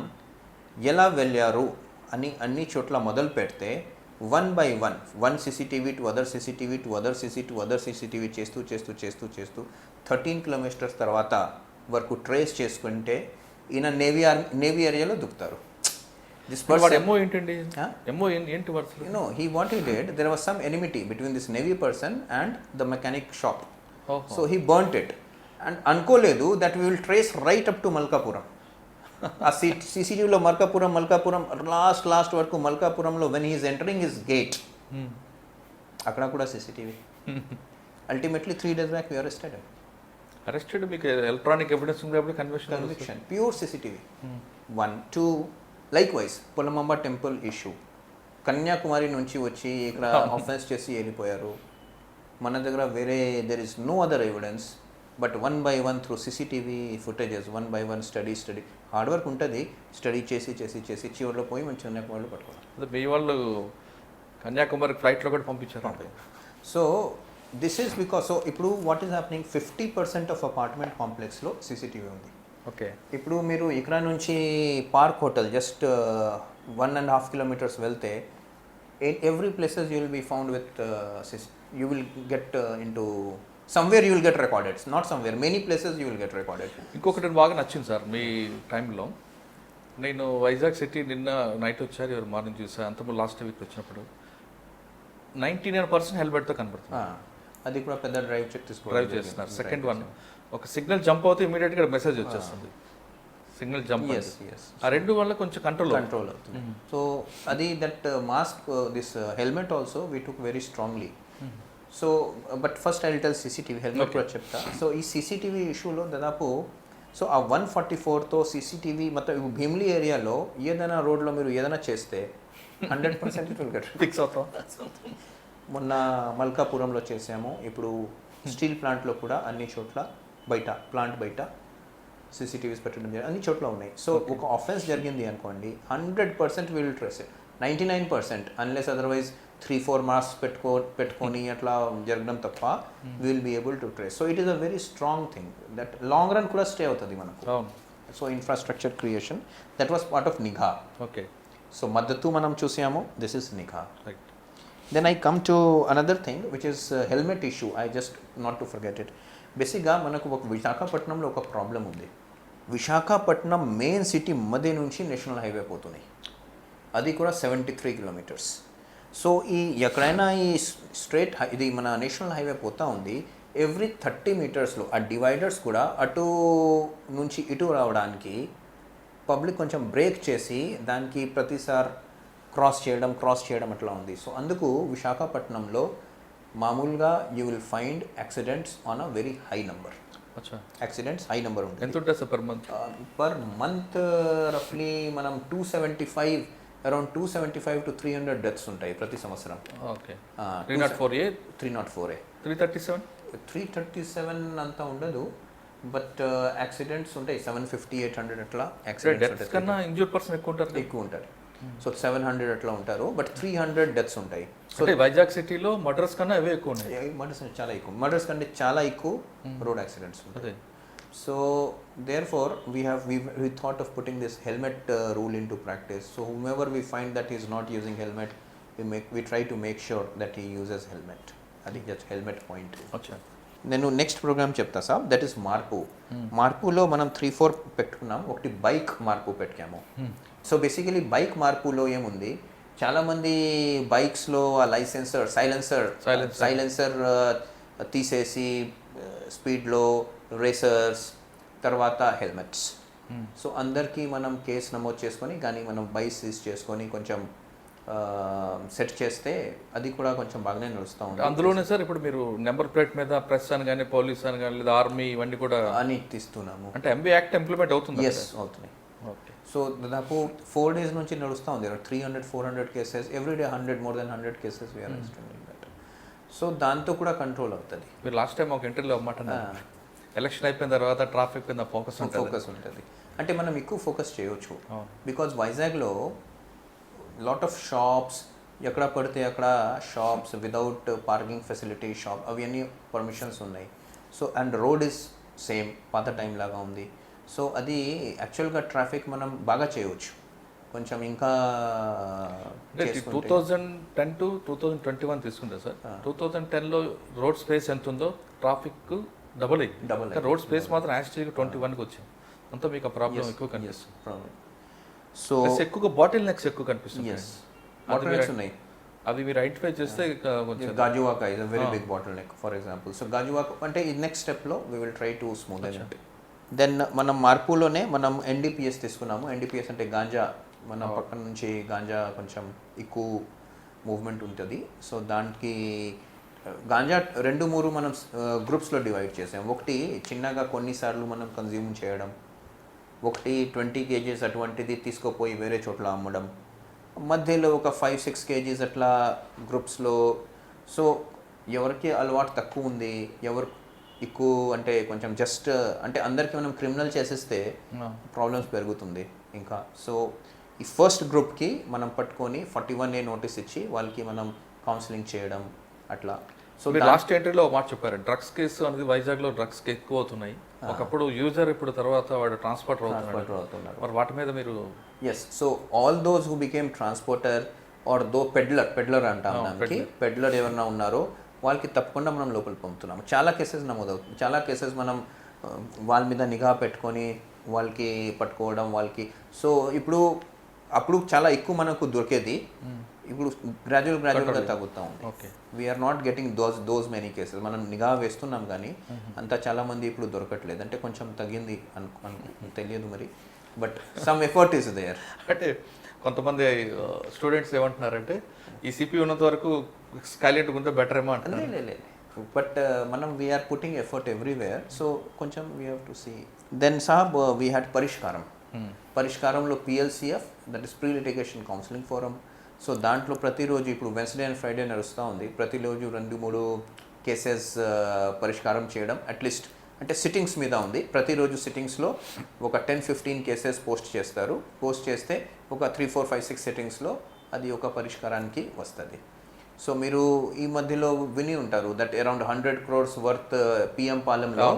ఎలా వెళ్ళారు అని అన్ని చోట్ల మొదలు పెడితే 1 by 1 CCTV to other CCTV to other CCTV to other CCTV చేస్తూ 13 kilometers తర్వాత వరకు ట్రేస్ చేసుకుంటే ఈయన నేవీ ఏరియాలో దుక్కుతారు. This person, ఎంఓ ఏంటండి? Huh? ఎంఓ ఏంటి verse? what he did, there was some enmity between this navy person and the mechanic shop. ఓహో. So he burnt it and అనుకోలేదు that we will trace right up to Malkapuram. ఆ CCTVలో Malkapuram last వరకు మల్కాపురంలో when he is entering his gate అక్కడ కూడా CCTV. Ultimately 3 days back we arrested. మీకు electronic evidence ఉండేప్పుడు conviction pure CCTV. 1 2 like wise Polamamba temple issue, Kanyakumari నుంచి వచ్చి ఇక్కడ ఆఫెన్స్ చేసి వెళ్ళిపోయారు. మన దగ్గర వేరే there is no other evidence but 1 by 1 through CCTV footages 1 by 1 study hard work ఉంటుంది. స్టడీ చేసి చివరిలో పోయి మంచి కన్యాకుమారిలో పట్టుకోవాలి. మీ వాళ్ళు కన్యాకుమారి ఫ్లైట్లో కూడా పంపించారు. So this is because so ఇప్పుడు what is happening 50% of apartment కాంప్లెక్స్లో CCTV ఉంది. ఓకే. ఇప్పుడు మీరు ఇక్కడ నుంచి పార్క్ హోటల్ జస్ట్ 1.5 kilometers వెళ్తే every places you will be found with you will get into somewhere you will get recorded, not somewhere, many places you will get recorded. ఇంకొకటి బాగా నచ్చింది సార్ మీ టైంలో. నేను వైజాగ్ సిటీ నిన్న నైట్ వచ్చారు, ఎవరు morning చూసా. అంతకుముందు లాస్ట్ వీక్ వచ్చినప్పుడు 99% హెల్మెట్తో కనబడుతుంది. అది కూడా పెద్ద డ్రైవ్ చేస్తున్నారు. సెకండ్ వన్, ఒక సిగ్నల్ జంప్ అవుతే ఇమీడియట్గా మెసేజ్ వచ్చేస్తుంది. సిగ్నల్ జంప్, ఆ రెండు వల్ల కొంచెం కంట్రోల్ అవుతుంది. సో అది that mask this helmet also we took very strongly. So but first I will tell CCTV helmet కూడా చెప్తా. సో ఈ CCTV ఇష్యూలో దాదాపు సో ఆ 144తో CCTV మొత్తం భీమిలీ ఏరియాలో ఏదైనా రోడ్లో మీరు ఏదైనా చేస్తే 100% ఇట్ విల్ గెట్ ఫిక్స్ అవుతాం. మొన్న మల్కాపురంలో చేసాము. ఇప్పుడు స్టీల్ ప్లాంట్లో కూడా అన్ని చోట్ల ప్లాంట్ బయట CCTVs పెట్టడం జరిగింది, అన్ని చోట్ల ఉన్నాయి. సో ఒక ఆఫెన్స్ జరిగింది అనుకోండి, 100% will trace it. 99% unless otherwise 3-4 marks పెట్టుకొని అట్లా జరగడం తప్ప will be able to trace. So it is a very strong thing that long run కూడా స్టే అవుతుంది మనకు. So infrastructure creation that was part of నిఘా. ఓకే. సో మద్దతు మనం చూసాము, దిస్ ఇస్ నిఘా. Then I come to another thing which is helmet issue. I just not to forget it. బేసిక్గా మనకు ఒక విశాఖపట్నంలో ఒక ప్రాబ్లం ఉంది. విశాఖపట్నం మెయిన్ సిటీ మధ్య నుంచి నేషనల్ హైవే పోతున్నాయి, అది కూడా 73 kilometers. సో ఈ ఎక్కడైనా ఈ స్ట్రేట్ ఇది మన నేషనల్ హైవే పోతా ఉంది, ఎవ్రీ 30 మీటర్స్లో ఆ డివైడర్స్ కూడా అటు నుంచి ఇటు రావడానికి పబ్లిక్ కొంచెం బ్రేక్ చేసి దానికి ప్రతిసారి క్రాస్ చేయడం అట్లా ఉంది. సో అందుకు విశాఖపట్నంలో మామూలుగా you will find accidents on a very high number. Accidents high number ఉంటుంది. ఎంత ఉంటుంది సార్ పర్ మంత్? రఫ్లీ మనం 275 అరౌండ్ 275 to 300 డెత్స్ ఉంటాయి ప్రతి సంవత్సరం. ఓకే. 304A 337 అంతా ఉండదు, బట్ యాక్సిడెంట్స్ ఉంటాయి 750 800 అట్లా యాక్సిడెంట్స్ కన్నా ఇంజూర్డ్ పర్సన్ ఎక్కువ ఉంటారు. సో 700 అట్లా ఉంటారు, బట్ 300 డెత్స్ ఉంటాయి. సో వైజాగ్ సిటీలో మర్డర్స్ కన్నా అవే ఎక్కువ ఉన్నాయి. మర్డర్స్ కంటే చాలా ఎక్కువ రోడ్ యాక్సిడెంట్స్ ఉంటాయి. So therefore we thought of putting this helmet rule into practice. So whomever we find that is not using helmet, we try to make sure that he uses helmet. I think that's helmet point. Acha. నేను next programme చెప్తా sir, that is మార్పు. మార్పులో మనం 3-4 పెట్టుకున్నాం. ఒకటి bike మార్పు పెట్టాము. So basically bike మార్పులో ఏముంది, చాలామంది బైక్స్లో ఆ సైలెన్సర్ తీసేసి స్పీడ్లో రేసర్స్, తర్వాత హెల్మెట్స్. సో అందరికీ మనం కేసు నమోదు చేసుకొని కానీ మనం బైక్ సీజ్ చేసుకొని కొంచెం సెట్ చేస్తే అది కూడా కొంచెం బాగానే నడుస్తూ ఉంటుంది. అందులోనే సార్ ఇప్పుడు మీరు నెంబర్ ప్లేట్ మీద ప్రెస్ అని కానీ పోలీస్ అని కానీ లేదా ఆర్మీ ఇవన్నీ కూడా అని తీస్తున్నాము. అంటే MB యాక్ట్ ఇంప్లిమెంట్ అవుతుంది? ఎస్, అవుతున్నాయి. ఓకే. సో దాదాపు 4 days నుంచి నడుస్తూ ఉంది. 300-400 cases everyday, 100 more than 100 cases we're extending that. So దాంతో కూడా కంట్రోల్ అవుతుంది, మీరు లాస్ట్ టైం ఒక ఇంటర్వ్యూలో ఒక మాట అన్నారు, ఎలక్షన్ అయిపోయిన తర్వాత ట్రాఫిక్ మీద ఫోకస్ ఉంటుంది. ఫోకస్ ఉంటుంది. అంటే మనం ఎక్కువ ఫోకస్ చేయవచ్చు, అవును. బికాజ్ వైజాగ్లో లాట్ ఆఫ్ షాప్స్, ఎక్కడ పడితే అక్కడ shops without parking facility shop అవన్నీ పర్మిషన్స్ ఉన్నాయి. So and road is same పాత టైం లాగా ఉంది. సో అది యాక్చువల్గా ట్రాఫిక్ మనం బాగా చేయవచ్చు కొంచెం ఇంకా. 2010 to 2021 తీసుకుంటే సార్, 2010లో రోడ్ స్పేస్ ఎంత ఉందో ట్రాఫిక్ డబుల్ అయింది. రోడ్ స్పేస్ మాత్రం యాక్చువల్గా 21కి వచ్చింది. అంతా మీకు ఆ ప్రాబ్లం ఎక్కువ కనిపిస్తుంది. సో ఎక్కువగా బాటిల్ నెక్స్ ఎక్కువ కనిపిస్తుంది. ఉన్నాయి, అవి మీరు ఐడెంటిఫై చేస్తే కొంచెం. Gajuwaka is a very big bottle neck for example. So Gajuwaka అంటే ఈ నెక్స్ట్ స్టెప్లో we will try to smooth it. Then మనం మార్పులోనే మనం ఎన్డీపీఎస్ తీసుకున్నాము. ఎన్డీపీఎస్ అంటే గాంజా, మన పక్కన నుంచి గాంజా కొంచెం ఎక్కువ మూవ్మెంట్ ఉంటుంది. సో దానికి గాంజా 2-3 మనం గ్రూప్స్లో డివైడ్ చేసాం. ఒకటి చిన్నగా కొన్నిసార్లు మనం కన్జ్యూమ్ చేయడం, ఒకటి 20 kgs అటువంటిది తీసుకుపోయి వేరే చోట్ల అమ్మడం, మధ్యలో ఒక 5-6 kgs అట్లా గ్రూప్స్లో. సో ఎవరికి అలవాటు తక్కువ ఉంది, ఎవరు ఎక్కువ అంటే కొంచెం జస్ట్ అంటే అందరికీ మనం క్రిమినల్ చేసేస్తే ప్రాబ్లమ్స్ పెరుగుతుంది ఇంకా. సో ఈ ఫస్ట్ గ్రూప్కి మనం పట్టుకొని 41A నోటీస్ ఇచ్చి వాళ్ళకి మనం కౌన్సిలింగ్ చేయడం అట్లా. సో లాస్ట్ ఎంట్రీలో మాట చెప్పారు, డ్రగ్స్ కేసు అనేది వైజాగ్లో డ్రగ్స్ ఎక్కువ అవుతున్నాయి. ఒకప్పుడు యూజర్, ఇప్పుడు తర్వాత వాడు ట్రాన్స్పోర్టర్ అవుతున్నారు. మరి వాటి మీద మీరు? Yes. So all those who became transporter or peddler అంటాం దానికి. పెడ్లర్ ఎవరైనా ఉన్నారో వాళ్ళకి తప్పకుండా మనం లోపలికి పంపుతున్నాము. చాలా కేసెస్ నమోదవుతుంది. చాలా కేసెస్ మనం వాళ్ళ మీద నిఘా పెట్టుకొని వాళ్ళకి పట్టుకోవడం వాళ్ళకి. సో అప్పుడు చాలా ఎక్కువ మనకు దొరికేది, ఇప్పుడు గ్రాడ్యువల్గా తగ్గుతూ ఉంది. We're not getting those many cases. మనం నిఘా వేస్తున్నాం కానీ అంతా చాలామంది ఇప్పుడు దొరకట్లేదు. అంటే కొంచెం తగ్గింది తెలియదు మరి, but some effort is there. అంటే కొంతమంది స్టూడెంట్స్ ఏమంటున్నారంటే ఈ సిపి ఉన్నంత వరకు స్కైలెంట్ ఉంటే బెటర్ ఏమో అంటారు. లేదు, బట్ మనం we are putting effort everywhere. So కొంచెం we have to see. Then సాబ్ వీ హ్యాడ్ పరిష్కారంలో PLCF, that is pre litigation counselling forum. So దాంట్లో ప్రతిరోజు ఇప్పుడు వెన్స్డే అండ్ ఫ్రైడే నడుస్తూ ఉంది. ప్రతిరోజు 2-3 కేసెస్ పరిష్కారం చేయడం అట్లీస్ట్. అంటే సిట్టింగ్స్ మీద ఉంది. ప్రతిరోజు సిట్టింగ్స్లో ఒక 10-15 కేసెస్ పోస్ట్ చేస్తారు. పోస్ట్ చేస్తే ఒక 3-4-5-6 సిట్టింగ్స్లో అది ఒక పరిష్కారానికి వస్తుంది. సో మీరు ఈ మధ్యలో విని ఉంటారు that around 100 crores worth PM పాలెంలో,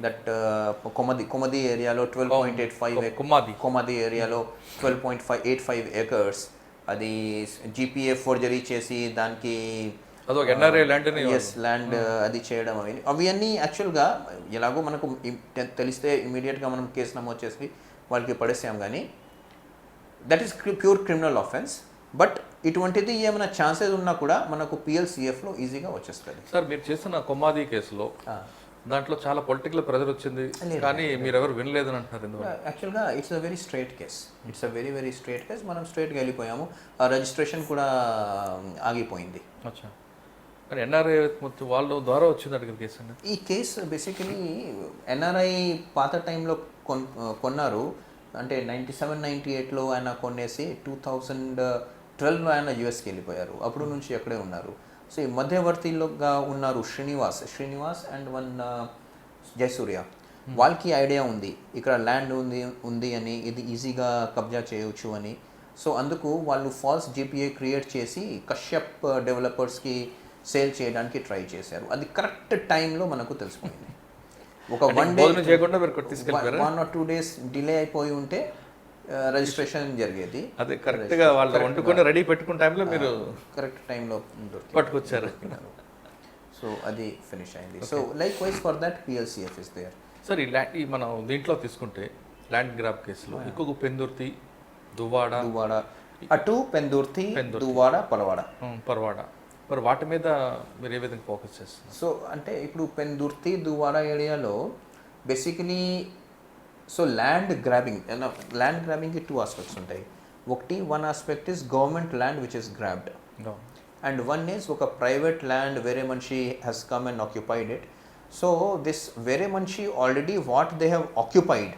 దట్ కొమది ఏరియాలో 12.85 కొమది ఏరియాలో 12.85 acres అది GPA ఫోర్జరీ చేసి దానికి ల్యాండ్ అది చేయడం అవన్నీ యాక్చువల్గా ఎలాగో మనకు తెలిస్తే ఇమీడియట్గా మనం కేసు నమోదు చేసి వాళ్ళకి పడేసాం. కానీ that is pure criminal offence. But ఇటువంటిది ఏమైనా ఛాన్సెస్ ఉన్నా కూడా మనకు PLCFలో ఈజీగా వచ్చేస్తుంది. సార్ మీరు చేసిన కొమ్మాది కేసులో దాంట్లో చాలా పొలిటికల్ ప్రెజర్ వచ్చింది, కానీ మీరు ఎవరు వినలేదని అంటున్నారు. యాక్చువల్గా it's a very straight case. It's a very straight case. మనం స్ట్రైట్గా వెళ్ళిపోయాము. ఆ రిజిస్ట్రేషన్ కూడా ఆగిపోయింది. అచ్చా, కానీ NRI వాళ్ళ ద్వారా వచ్చింది అడిగిన కేసు అండి. ఈ కేసు బేసికలీ NRI పాత టైంలో కొన్నారు. అంటే 97-98లో ఆయన కొనేసి 2012లో ఆయన యూఎస్కి వెళ్ళిపోయారు. అప్పుడు నుంచి ఎక్కడే ఉన్నారు. సో ఈ మధ్యవర్తిలోగా ఉన్నారు శ్రీనివాస్ అండ్ వన్ జయసూర్య. వాళ్ళకి ఐడియా ఉంది ఇక్కడ ల్యాండ్ ఉంది అని, ఇది ఈజీగా కబ్జా చేయవచ్చు అని. సో అందుకు వాళ్ళు ఫాల్స్ GPA క్రియేట్ చేసి కశ్యప్ డెవలపర్స్కి సేల్ చేయడానికి ట్రై చేశారు. అది కరెక్ట్ టైంలో మనకు తెలిసిపోయింది. ఒక 1 or 2 days డిలే అయిపోయి ఉంటే రిజిస్ట్రేషన్ జరిగేది. అదే కరెక్ట్గా వాళ్ళు వండుకొని రెడీ పెట్టుకున్న టైంలో మీరు కరెక్ట్ టైంలో పట్టుకొచ్చారు. సో అది ఫినిష్ అయింది. So likewise for that PLCF is there. Sir ఈ మనం దీంట్లో తీసుకుంటే ల్యాండ్ గ్రాబ్ కేసులో ఎక్కువ పెందుర్తి, దువ్వాడ అటు పెందుర్తి, దువ్వాడ, పరవాడ మరి వాటి మీద మీరు ఏ విధంగా ఫోకస్ చేస్తారు? సో అంటే ఇప్పుడు పెందుర్తి, దువ్వాడ ఏరియాలో బేసికలీ సో ల్యాండ్ గ్రాబింగ్కి 2 ఆస్పెక్ట్స్ ఉంటాయి. One aspect is government land which is grabbed, and one is ఒక ప్రైవేట్ ల్యాండ్ వేరే మనిషి has come and occupied it. So this వేరే మనిషి already what they have occupied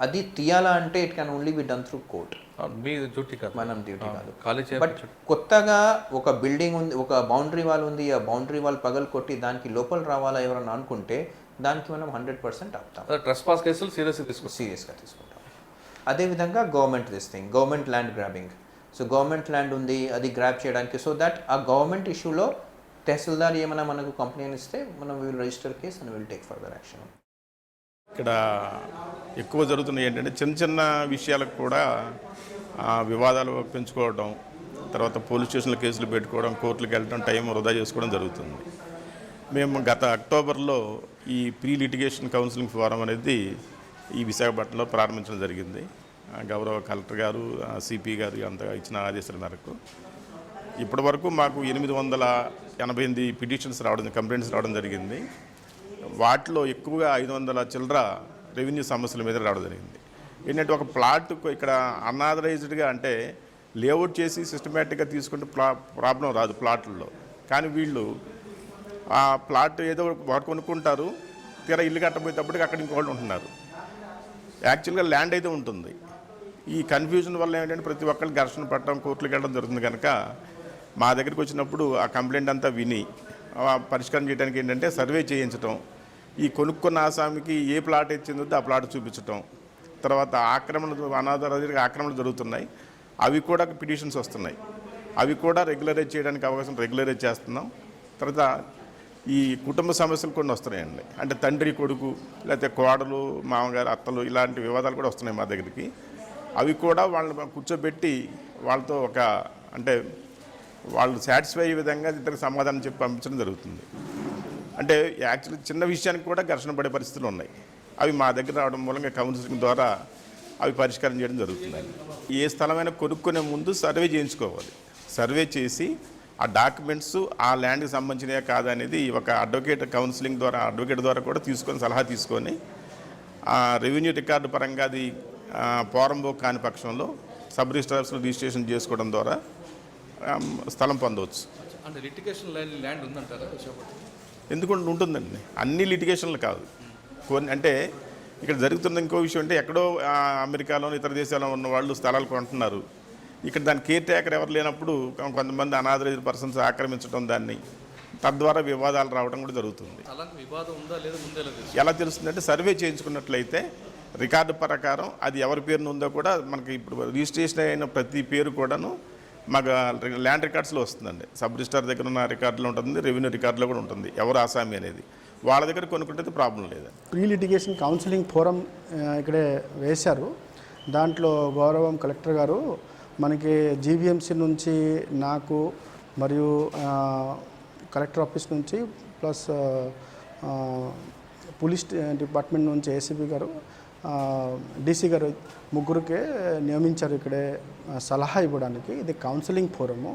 అది తీయాలా అంటే it can only be done through court. Me duty కాదు, మనం డ్యూటీ కాదు. కాలేజ్ బట్ కొత్తగా ఒక బిల్డింగ్ ఉంది, ఒక బౌండరీ వాల్ ఉంది, ఆ బౌండరీ వాల్ పగలు కొట్టి దానికి లోపల రావాలా ఎవరన్నా అనుకుంటే దానికి మనం 100% ఆపుతాం. ట్రెస్పాస్ కేసులు సీరియస్గా తీసుకుంటాం. అదేవిధంగా government government land grabbing. So government land ఉంది, అది గ్రాబ్ చేయడానికి, సో దట్ ఆ గవర్నమెంట్ ఇష్యూలో తహసీల్దార్ ఏమైనా మనకు కంప్లైంట్ ఇస్తే మనం will register case and will take further action. ఇక్కడ ఎక్కువ జరుగుతున్నాయి ఏంటంటే చిన్న చిన్న విషయాలకు కూడా వివాదాలు పెంచుకోవడం, తర్వాత పోలీస్ స్టేషన్లో కేసులు పెట్టుకోవడం, కోర్టులకు వెళ్ళడం, టైం వృధా చేసుకోవడం జరుగుతుంది. మేము గత అక్టోబర్లో ఈ ప్రీ లిటిగేషన్ కౌన్సిలింగ్ ఫోరం అనేది ఈ విశాఖపట్నంలో ప్రారంభించడం జరిగింది. గౌరవ కలెక్టర్ గారు, సిపి గారు అంతా ఇచ్చిన ఆదేశాల మేరకు ఇప్పటి వరకు మాకు 888 పిటిషన్స్ రావడం, కంప్లైంట్స్ రావడం జరిగింది. వాటిలో ఎక్కువగా 500 చిల్లర రెవెన్యూ సమస్యల మీద రావడం జరిగింది. ఏంటంటే ఒక ప్లాట్ ఇక్కడ అన్ఆథరైజ్డ్గా అంటే లేఅవుట్ చేసి సిస్టమేటిక్గా తీసుకుంటే ప్రాబ్లం రాదు ప్లాట్లలో. కానీ వీళ్ళు ఆ ప్లాట్ ఏదో వాడు కొనుక్కుంటారు, తీరా ఇల్లు కట్టబోయేటప్పటికి అక్కడ ఇంకోళ్ళు ఉంటున్నారు. యాక్చువల్గా ల్యాండ్ అయితే ఉంటుంది. ఈ కన్ఫ్యూజన్ వల్ల ఏంటంటే ప్రతి ఒక్కళ్ళు ఘర్షణ పట్టడం, కోర్టులకు వెళ్ళడం జరుగుతుంది. కనుక మా దగ్గరికి వచ్చినప్పుడు ఆ కంప్లైంట్ అంతా విని పరిష్కారం చేయడానికి ఏంటంటే సర్వే చేయించడం, ఈ కొనుక్కున్న ఆసామికి ఏ ప్లాట్ ఇచ్చిందో ఆ ప్లాట్ చూపించడం, తర్వాత ఆక్రమణలు, అనాథరైజ్డ్గా ఆక్రమణలు జరుగుతున్నాయి, అవి కూడా పిటిషన్స్ వస్తున్నాయి, అవి కూడా రెగ్యులరైజ్ చేయడానికి అవకాశం రెగ్యులరైజ్ చేస్తున్నాం. తర్వాత ఈ కుటుంబ సమస్యలు కొన్ని వస్తున్నాయండి. అంటే తండ్రి కొడుకు, లేకపోతే కోడలు, మామగారు, అత్తలు, ఇలాంటి వివాదాలు కూడా వస్తున్నాయి మా దగ్గరికి. అవి కూడా వాళ్ళని కూర్చోబెట్టి వాళ్ళతో ఒక అంటే వాళ్ళు సాటిస్ఫై అయ్యే విధంగా ఇద్దరికి సమాధానం చెప్పి పంపించడం జరుగుతుంది. అంటే యాక్చువల్లీ చిన్న విషయానికి కూడా ఘర్షణ పడే పరిస్థితులు ఉన్నాయి. అవి మా దగ్గర రావడం మూలంగా కౌన్సిలింగ్ ద్వారా అవి పరిష్కారం చేయడం జరుగుతుందండి. ఏ స్థలమైనా కొనుక్కునే ముందు సర్వే చేయించుకోవాలి. సర్వే చేసి ఆ డాక్యుమెంట్స్ ఆ ల్యాండ్కి సంబంధించినవే కాదా అనేది ఒక అడ్వకేట్ కౌన్సిలింగ్ ద్వారా, అడ్వకేట్ ద్వారా కూడా తీసుకొని సలహా తీసుకొని రెవెన్యూ రికార్డు పరంగా అది పోరంబోక్ కాని పక్షంలో సబ్ రిజిస్ట్రార్స్లో రిజిస్ట్రేషన్ చేసుకోవడం ద్వారా స్థలం పొందవచ్చు. అంటే లిటిగేషన్ ల్యాండ్ ఉందంటారా? ఎందుకంటే ఉంటుందండి, అన్ని లిటిగేషన్లు కాదు కొన్ని. అంటే ఇక్కడ జరుగుతున్న ఇంకో విషయం అంటే ఎక్కడో అమెరికాలో ఇతర దేశాల్లో ఉన్న వాళ్ళు స్థలాలు కొంటున్నారు. ఇక్కడ దాని కేర్ టేకర్ ఎవరు లేనప్పుడు కొంతమంది అనాథరైజ్డ్ పర్సన్స్ ఆక్రమించడం, దాన్ని తద్వారా వివాదాలు రావడం కూడా జరుగుతుంది. ఎలా తెలుస్తుందంటే సర్వే చేయించుకున్నట్లయితే రికార్డు ప్రకారం అది ఎవరి పేరున ఉందో కూడా మనకి ఇప్పుడు రిజిస్ట్రేషన్ అయిన ప్రతి పేరు కూడాను మాకు ల్యాండ్ రికార్డ్స్లో వస్తుందండి. సబ్ రిజిస్ట్రార్ దగ్గర ఉన్న రికార్డులో ఉంటుంది, రెవెన్యూ రికార్డులో కూడా ఉంటుంది ఎవరు ఆసామి అనేది. వాళ్ళ దగ్గర కొనుక్కుంటే ప్రాబ్లం లేదు. ప్రీ లిటిగేషన్ కౌన్సిలింగ్ ఫోరం ఇక్కడే వేశారు. దాంట్లో గౌరవం కలెక్టర్ గారు మనకి జీవీఎంసీ నుంచి నాకు మరియు కలెక్టర్ ఆఫీస్ నుంచి ప్లస్ పోలీస్ డిపార్ట్మెంట్ నుంచి ఏసీపీ గారు, డీసీ గారు ముగ్గురికే నియమించారు ఇక్కడే సలహా ఇవ్వడానికి. ఇది కౌన్సిలింగ్ ఫోరము.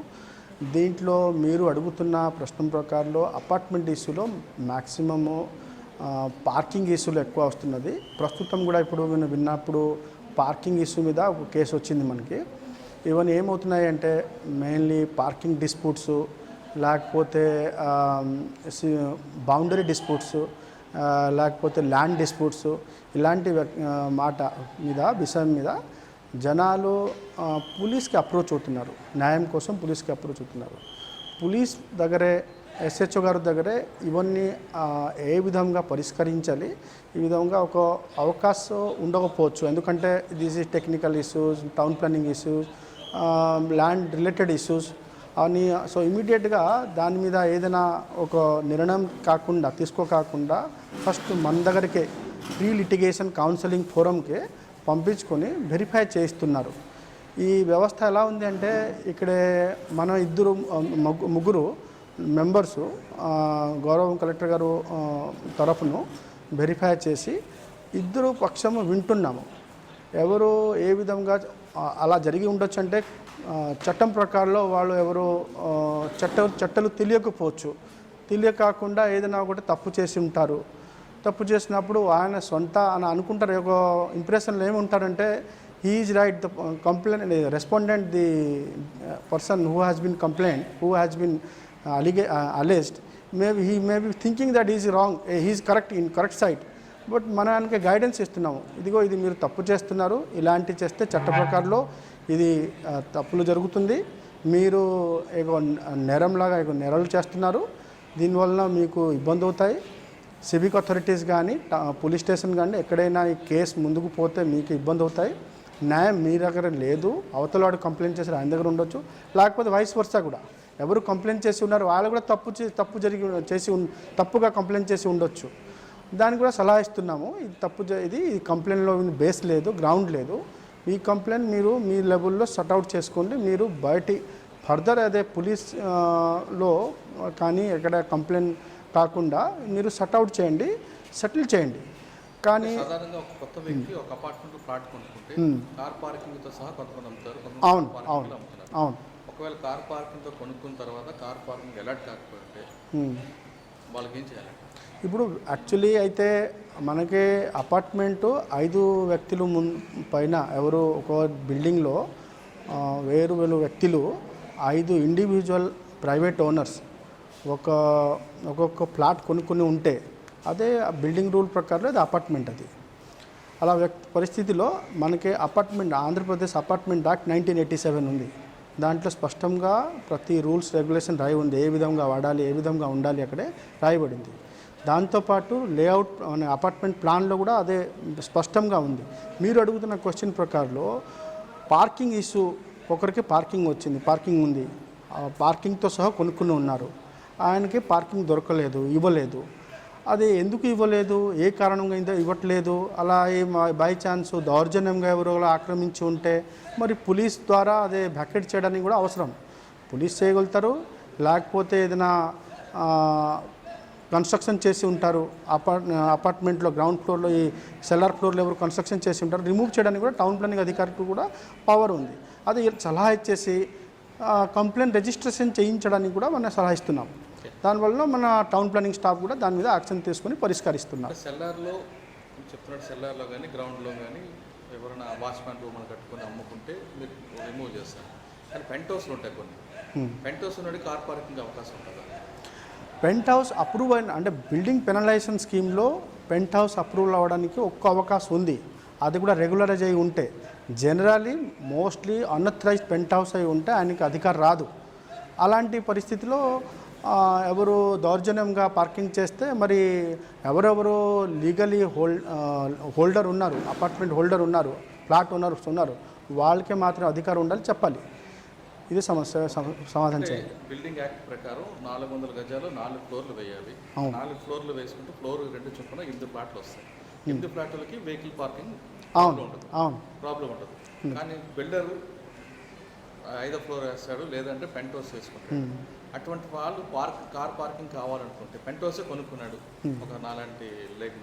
దీంట్లో మీరు అడుగుతున్న ప్రశ్న ప్రకారంలో అపార్ట్మెంట్ ఇష్యూలో మ్యాక్సిమము పార్కింగ్ ఇష్యూలు ఎక్కువ వస్తున్నది. ప్రస్తుతం కూడా ఇప్పుడు నేను విన్నప్పుడు పార్కింగ్ ఇష్యూ మీద ఒక కేసు వచ్చింది మనకి. ఇవన్నీ ఏమవుతున్నాయంటే మెయిన్లీ పార్కింగ్ డిస్ప్యూట్స్, లేకపోతే బౌండరీ డిస్ప్యూట్స్, లేకపోతే ల్యాండ్ డిస్ప్యూట్స్, ఇలాంటి విషయం మీద జనాలు పోలీస్కి అప్రోచ్ అవుతున్నారు. న్యాయం కోసం పోలీస్కి అప్రోచ్ అవుతున్నారు. పోలీస్ దగ్గరే, ఎస్హెచ్ఓ గారి దగ్గరే ఇవన్నీ ఏ విధంగా పరిష్కరించాలి, ఈ విధంగా ఒక అవకాశం ఉండకపోవచ్చు. ఎందుకంటే this is technical issues, town planning issues, land related issues అని. సో ఇమీడియట్గా దాని మీద ఏదైనా ఒక నిర్ణయం తీసుకోకుండా ఫస్ట్ మన దగ్గరికే ప్రీ లిటిగేషన్ కౌన్సిలింగ్ ఫోరంకి పంపించుకొని వెరిఫై చేయిస్తున్నారు. ఈ వ్యవస్థ ఎలా ఉంది అంటే ఇక్కడే మన ముగ్గురు మెంబర్సు గౌరవం కలెక్టర్ గారు తరఫును వెరిఫై చేసి ఇద్దరు పక్షము వింటున్నాము. ఎవరు ఏ విధంగా అలా జరిగి ఉండొచ్చు అంటే చట్టం ప్రకారంలో వాళ్ళు ఎవరు చట్టాలు తెలియకాకుండా ఏదైనా ఒకటి తప్పు చేసి ఉంటారు. తప్పు చేసినప్పుడు ఆయన సొంత అని అనుకుంటారు. ఒక ఇంప్రెషన్లో ఏముంటారంటే he is right, the complaint respondent, the person who has been complaint, who has been alleged, maybe he may be thinking that he is wrong, he is correct in correct side. But మనకి guidance ఇస్తున్నాము, ఇదిగో ఇది మీరు తప్పు చేస్తున్నారు, ఇలాంటి చేస్తే చట్ట ప్రకారంలో ఇది తప్పులు జరుగుతుంది, మీరు ఏదో నేరంలాగా నేరాలు చేస్తున్నారు, దీనివల్ల మీకు ఇబ్బంది అవుతాయి. సివిక్ అథారిటీస్ కానీ పోలీస్ స్టేషన్ కానీ ఎక్కడైనా ఈ కేసు ముందుకు పోతే మీకు ఇబ్బంది అవుతాయి. న్యాయం మీ దగ్గర లేదు, అవతల వాడు కంప్లైంట్ చేసి ఆయన దగ్గర ఉండొచ్చు, లేకపోతే వైస్ వర్సా కూడా ఎవరు కంప్లైంట్ చేసి ఉన్నారు వాళ్ళు కూడా తప్పుగా కంప్లైంట్ చేసి ఉండొచ్చు. దానికి కూడా సలహా ఇస్తున్నాము. ఇది కంప్లైంట్లో బేస్ లేదు, గ్రౌండ్ లేదు. ఈ కంప్లైంట్ మీరు మీ లెవెల్లో సర్ట్అవుట్ చేసుకోండి. మీరు బయటి ఫర్దర్ అదే పోలీస్లో కానీ ఎక్కడ కంప్లైంట్ కాకుండా మీరు సర్ట్అవుట్ చేయండి, సెటిల్ చేయండి. కానీ సాధారణంగా ఒక కొత్త వ్యక్తి ఒక అపార్ట్మెంట్ ఫ్లాట్ కొనుక్కుంటే కార్ పార్కింగ్తో సహా కొంతమంది అమ్ముతారు, అవును. ఒకవేళ కార్ పార్కింగ్తో కొనుక్కున్న తర్వాత కార్ పార్కింగ్ అలర్ట్ కాకపోతే వాళ్ళకి ఏం చేయాలి? ఇప్పుడు యాక్చువల్లీ అయితే మనకి అపార్ట్మెంటు 5 వ్యక్తులు పైన ఎవరు ఒక బిల్డింగ్లో వేరు వ్యక్తులు 5 ఇండివిజువల్ ప్రైవేట్ ఓనర్స్ ఒక్కొక్క ప్లాట్ కొనుక్కుని ఉంటే అదే బిల్డింగ్ రూల్ ప్రకారం అది అపార్ట్మెంట్. అది అలా పరిస్థితిలో మనకి అపార్ట్మెంట్ ఆంధ్రప్రదేశ్ అపార్ట్మెంట్ యాక్ట్ 1987 ఉంది. దాంట్లో స్పష్టంగా ప్రతి రూల్స్ రెగ్యులేషన్ రాయి ఉంది, ఏ విధంగా వాడాలి, ఏ విధంగా ఉండాలి అక్కడే రాయబడింది. దాంతోపాటు లేఅవుట్ అపార్ట్మెంట్ ప్లాన్లో కూడా అదే స్పష్టంగా ఉంది. మీరు అడుగుతున్న క్వశ్చన్ ప్రకారంలో పార్కింగ్ ఇష్యూ, ఒకరికి పార్కింగ్ వచ్చింది, పార్కింగ్ ఉంది, పార్కింగ్తో సహా కొనుక్కుని ఉన్నారు, ఆయనకి పార్కింగ్ దొరకలేదు, ఇవ్వలేదు. అది ఎందుకు ఇవ్వలేదు, ఏ కారణంగా ఇవ్వట్లేదు, అలా బై ఛాన్స్ దౌర్జన్యంగా ఎవరో ఆక్రమించి ఉంటే మరి పోలీస్ ద్వారా అదే వ్యాకెట్ చేయడానికి కూడా అవసరం. పోలీస్ చేయగలుగుతారు, లేకపోతే ఏదైనా కన్స్ట్రక్షన్ చేసి ఉంటారు అపార్ట్మెంట్లో గ్రౌండ్ ఫ్లోర్లో, ఈ సెల్లార్ ఫ్లోర్లో ఎవరు కన్స్ట్రక్షన్ చేసి ఉంటారు, రిమూవ్ చేయడానికి కూడా టౌన్ ప్లానింగ్ అధికారికి కూడా పవర్ ఉంది. అది సలహా ఇచ్చేసి కంప్లైంట్ రిజిస్ట్రేషన్ చేయించడానికి కూడా మనం సలహా ఇస్తున్నాం. దానివల్ల మన టౌన్ ప్లానింగ్ స్టాఫ్ కూడా దాని మీద యాక్షన్ తీసుకొని పరిష్కరిస్తున్నారు. సెల్లార్లో చెప్తున్నాడు, సెల్లార్లో కానీ గ్రౌండ్లో కానీ ఎవరైనా వాచ్మెన్ రూమ్ కట్టుకొని అమ్ముకుంటే మీరు రిమూవ్ చేస్తారు. కానీ పెంట్ హౌస్లు ఉంటాయి కొన్ని, పెంట్ హౌస్ ఉన్నది కార్ పార్కింగ్ అవకాశం ఉంటుందా? పెంట్ హౌస్ అప్రూవ్ అయిన అంటే బిల్డింగ్ పెనలైజేషన్ స్కీమ్లో పెంట్ హౌస్ అప్రూవల్ అవ్వడానికి ఒక్క అవకాశం ఉంది, అది కూడా రెగ్యులరైజ్ అయి ఉంటే. Generally mostly unauthorised penthouse అయి ఉంటే ఆయనకి అధికారం రాదు. అలాంటి పరిస్థితిలో ఎవరు దౌర్జన్యంగా పార్కింగ్ చేస్తే మరి ఎవరెవరు లీగలీ హోల్డర్ ఉన్నారు, అపార్ట్మెంట్ హోల్డర్ ఉన్నారు, ఫ్లాట్ ఓనర్స్ ఉన్నారు, వాళ్ళకే మాత్రం అధికారం ఉండాలి చెప్పాలి. ఇది సమస్య సమాధానం చేయాలి. బిల్డింగ్ యాక్ట్ ప్రకారం 400 గజాలు 4 ఫ్లోర్లు వేయాలి. 4 ఫ్లోర్లు వేసుకుంటే ఫ్లోర్ 2 చొప్పున 8 ఫ్లాట్లు వస్తాయి. 8 ఫ్లాట్లకి వెహికల్ పార్కింగ్ ప్రాబ్లం ఉంటుంది. కానీ బిల్డర్ 5వ ఫ్లోర్ వేస్తాడు, లేదంటే పెంట్ హౌస్ వేసుకుంటాడు. అటువంటి వాళ్ళు కార్ పార్కింగ్ కావాలనుకుంటే పెంట్ హౌసే కొనుక్కున్నాడు, ఒక నాలాంటి లైక్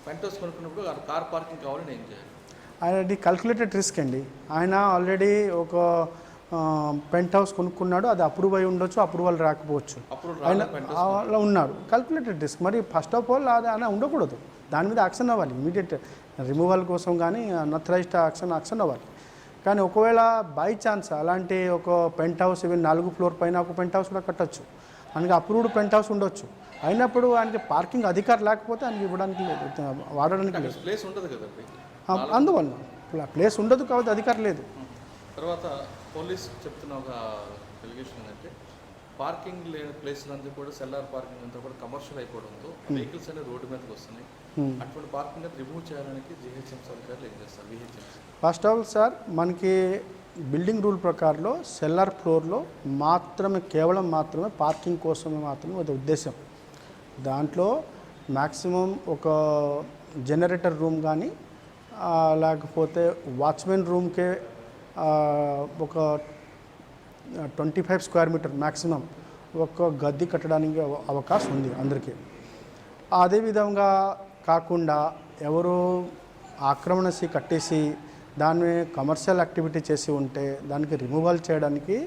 పెంట్ హౌస్ కొనుక్కున్నప్పుడు కార్ పార్కింగ్ కావాలని ఏం చేయాలి? ఆయనది కల్కులేటెడ్ రిస్క్ అండి. ఆయన ఆల్రెడీ ఒక పెంట్ హౌస్ కొనుక్కున్నాడు, అది అప్రూవ్ అయి ఉండొచ్చు, అప్రూవల్ రాకపోవచ్చు, అలా ఉన్నాడు. కల్కులేటెడ్ రిస్క్. మరి ఫస్ట్ ఆఫ్ ఆల్ అది అలా ఉండకూడదు, దాని మీద యాక్షన్ అవ్వాలి, ఇమీడియట్ రిమూవల్ కోసం కానీ అన్అథరైజ్డ్ యాక్షన్ అవ్వాలి. కానీ ఒకవేళ బై ఛాన్స్ అలాంటి ఒక పెంట్ హౌస్, ఈవెన్ 4 ఫ్లోర్ పైన ఒక పెంట్ హౌస్ కూడా కట్టచ్చు, ఆయనకి అప్రూవ్డ్ పెంట్ హౌస్ ఉండొచ్చు. అయినప్పుడు ఆయనకి పార్కింగ్ అధికారం లేకపోతే ఆయనకి ఇవ్వడానికి లేదు, వాడడానికి లేదు, ప్లేస్ ఉండదు కదండి. అందువల్ల ప్లేస్ ఉండదు కాబట్టి అధికారం లేదు. తర్వాత పోలీస్ చెప్తున్న ఒక ఎలిగేషన్ ఏంటంటే పార్కింగ్ లేని ప్లేస్లంతా కూడా సెల్లార్ పార్కింగ్ అంతా కూడా కమర్షియల్ అయిపోవడంతో వెహికల్స్ అనేవి రోడ్డు మీదకి వస్తున్నాయి. అటువంటి పార్కింగ్ రిమూవ్ చేయడానికి జిహెచ్ఎంసీ అధికారులు ఏం చేస్తారు? విహెచ్ఎంసీ ఫస్ట్ ఆఫ్ ఆల్ సార్, మనకి బిల్డింగ్ రూల్ ప్రకారంలో సెల్లార్ ఫ్లోర్లో కేవలం మాత్రమే పార్కింగ్ కోసమే మాత్రమే అది ఉద్దేశం. దాంట్లో మ్యాక్సిమం ఒక జనరేటర్ రూమ్ కానీ లేకపోతే వాచ్మెన్ రూమ్కే ఒక 25 స్క్వేర్ మీటర్ మ్యాక్సిమం ఒక గది కట్టడానికి అవకాశం ఉంది అందరికీ. అదేవిధంగా కాకుండా ఎవరు ఆక్రమణసి కట్టేసి దాన్ని కమర్షియల్ యాక్టివిటీ చేసి ఉంటే దానికి రిమూవల్ చేయడానికి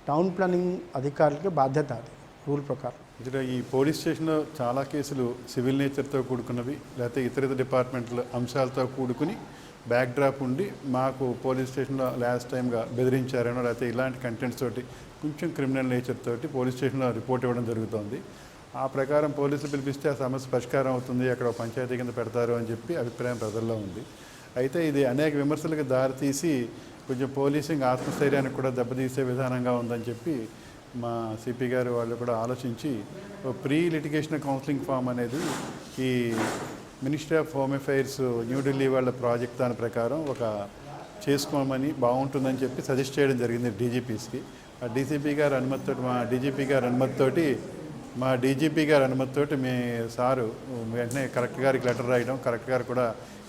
టౌన్ ప్లానింగ్ అధికారులకి బాధ్యత, అది రూల్ ప్రకారం. ఇక్కడ ఈ పోలీస్ స్టేషన్లో చాలా కేసులు సివిల్ నేచర్తో కూడుకున్నవి, లేకపోతే ఇతర డిపార్ట్మెంట్ల అంశాలతో కూడుకుని బ్యాక్ డ్రాప్ ఉండి మాకు పోలీస్ స్టేషన్లో లాస్ట్ టైంగా బెదిరించారనో లేకపోతే ఇలాంటి కంటెంట్స్ తోటి కొంచెం క్రిమినల్ నేచర్ తోటి పోలీస్ స్టేషన్లో రిపోర్ట్ ఇవ్వడం జరుగుతుంది. ఆ ప్రకారం పోలీసులు పిలిపిస్తే ఆ సమస్య పరిష్కారం అవుతుంది, అక్కడ పంచాయతీ కింద పెడతారు అని చెప్పి అభిప్రాయం ప్రజల్లో ఉంది. అయితే ఇది అనేక విమర్శలకు దారితీసి కొంచెం పోలీసింగ్ ఆత్మస్థైర్యానికి కూడా దెబ్బతీసే విధానంగా ఉందని చెప్పి మా సిపి గారు వాళ్ళు కూడా ఆలోచించి ప్రీ లిటిగేషన్ కౌన్సిలింగ్ ఫామ్ అనేది ఈ ministry of home affairs New Delhi వాళ్ళ ప్రాజెక్ట్ దాని ప్రకారం ఒక చేసుకోమని బాగుంటుందని చెప్పి సజెస్ట్ చేయడం జరిగింది డీజీపీస్కి. ఆ డీసీపీ గారి అనుమతితోటి మా డీజీపీ గారి అనుమతితోటి మీ సారు వెంటనే కలెక్టర్ గారికి లెటర్ రాయడం, కలెక్టర్ గారు కూడా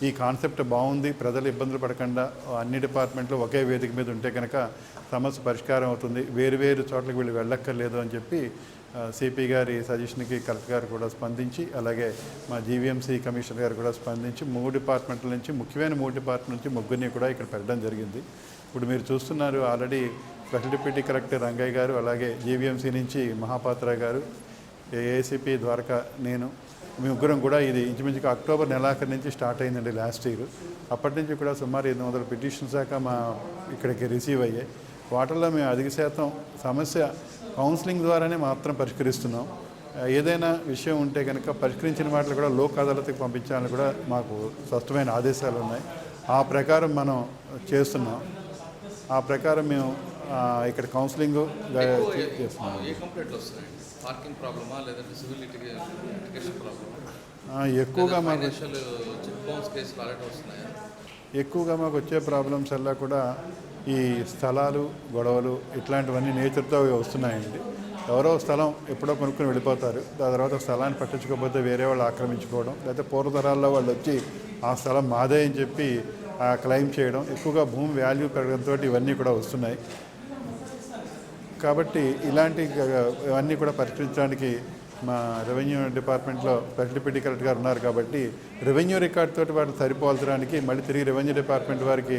ఈ కాన్సెప్ట్ బాగుంది, ప్రజలు ఇబ్బందులు పడకుండా అన్ని డిపార్ట్మెంట్లు ఒకే వేదిక మీద ఉంటే కనుక సమస్య పరిష్కారం అవుతుంది, వేరు చోట్లకి వీళ్ళు వెళ్ళక్కర్లేదు అని చెప్పి సిపి గారి సజెషన్కి కలెక్టర్ గారు కూడా స్పందించి, అలాగే మా జీవీఎంసీ కమిషనర్ గారు కూడా స్పందించి 3 డిపార్ట్మెంట్ల నుంచి ముఖ్యమైన 3 డిపార్ట్మెంట్ నుంచి ముగ్గురిని కూడా ఇక్కడ పెట్టడం జరిగింది. ఇప్పుడు మీరు చూస్తున్నారు already special deputy collector Rangaiah garu, అలాగే జీవీఎంసీ నుంచి మహాపాత్ర గారు, ఏసీపీ ద్వారకా, నేను ముగ్గురం కూడా ఇది ఇంచుమించుగా అక్టోబర్ నెలాఖరు నుంచి స్టార్ట్ అయిందండి లాస్ట్ ఇయర్. అప్పటి నుంచి కూడా సుమారు 800 పిటిషన్స్ దాకా మా ఇక్కడికి రిసీవ్ అయ్యాయి. వాటిల్లో మేము అధిక శాతం సమస్య కౌన్సిలింగ్ ద్వారానే మాత్రం పరిష్కరిస్తున్నాం. ఏదైనా విషయం ఉంటే కనుక పరిష్కరించిన వాటిని కూడా లోక్ అదాలత్కి పంపించాలని కూడా మాకు స్పష్టమైన ఆదేశాలు ఉన్నాయి. ఆ ప్రకారం మనం చేస్తున్నాం. ఆ ప్రకారం మేము ఇక్కడ కౌన్సిలింగ్ చేస్తున్నాం. ఏ కంప్లైంట్లు వస్తున్నాయండి? పార్కింగ్ ప్రాబ్లమా లేదంటే సివిల్ లిటిగేషన్ ప్రాబ్లమా? ఎక్కువగా మాకు చెక్ బౌన్స్ కేసులు అలాంటి వస్తున్నాయా? ఎక్కువగా మాకు వచ్చే ప్రాబ్లమ్స్ అలా కూడా ఈ స్థలాలు, గొడవలు ఇట్లాంటివన్నీ నేచర్తో వస్తున్నాయండి. ఎవరో స్థలం ఎప్పుడో కొనుక్కొని వెళ్ళిపోతారు, దాని తర్వాత స్థలాన్ని పట్టించుకోకపోతే వేరే వాళ్ళు ఆక్రమించుకోవడం, లేకపోతే పూర్వతరాల్లో వాళ్ళు వచ్చి ఆ స్థలం మాదే అని చెప్పి క్లెయిమ్ చేయడం, ఎక్కువగా భూమి వాల్యూ పెరగడంతో ఇవన్నీ కూడా వస్తున్నాయి. కాబట్టి ఇవన్నీ కూడా పరిష్కరించడానికి మా రెవెన్యూ డిపార్ట్మెంట్లో స్పెషల్ డిప్యూటీ కలెక్టర్ గారు ఉన్నారు కాబట్టి రెవెన్యూ రికార్డ్ తోటి వాటిని సరిపోల్చడానికి మళ్ళీ తిరిగి రెవెన్యూ డిపార్ట్మెంట్ వారికి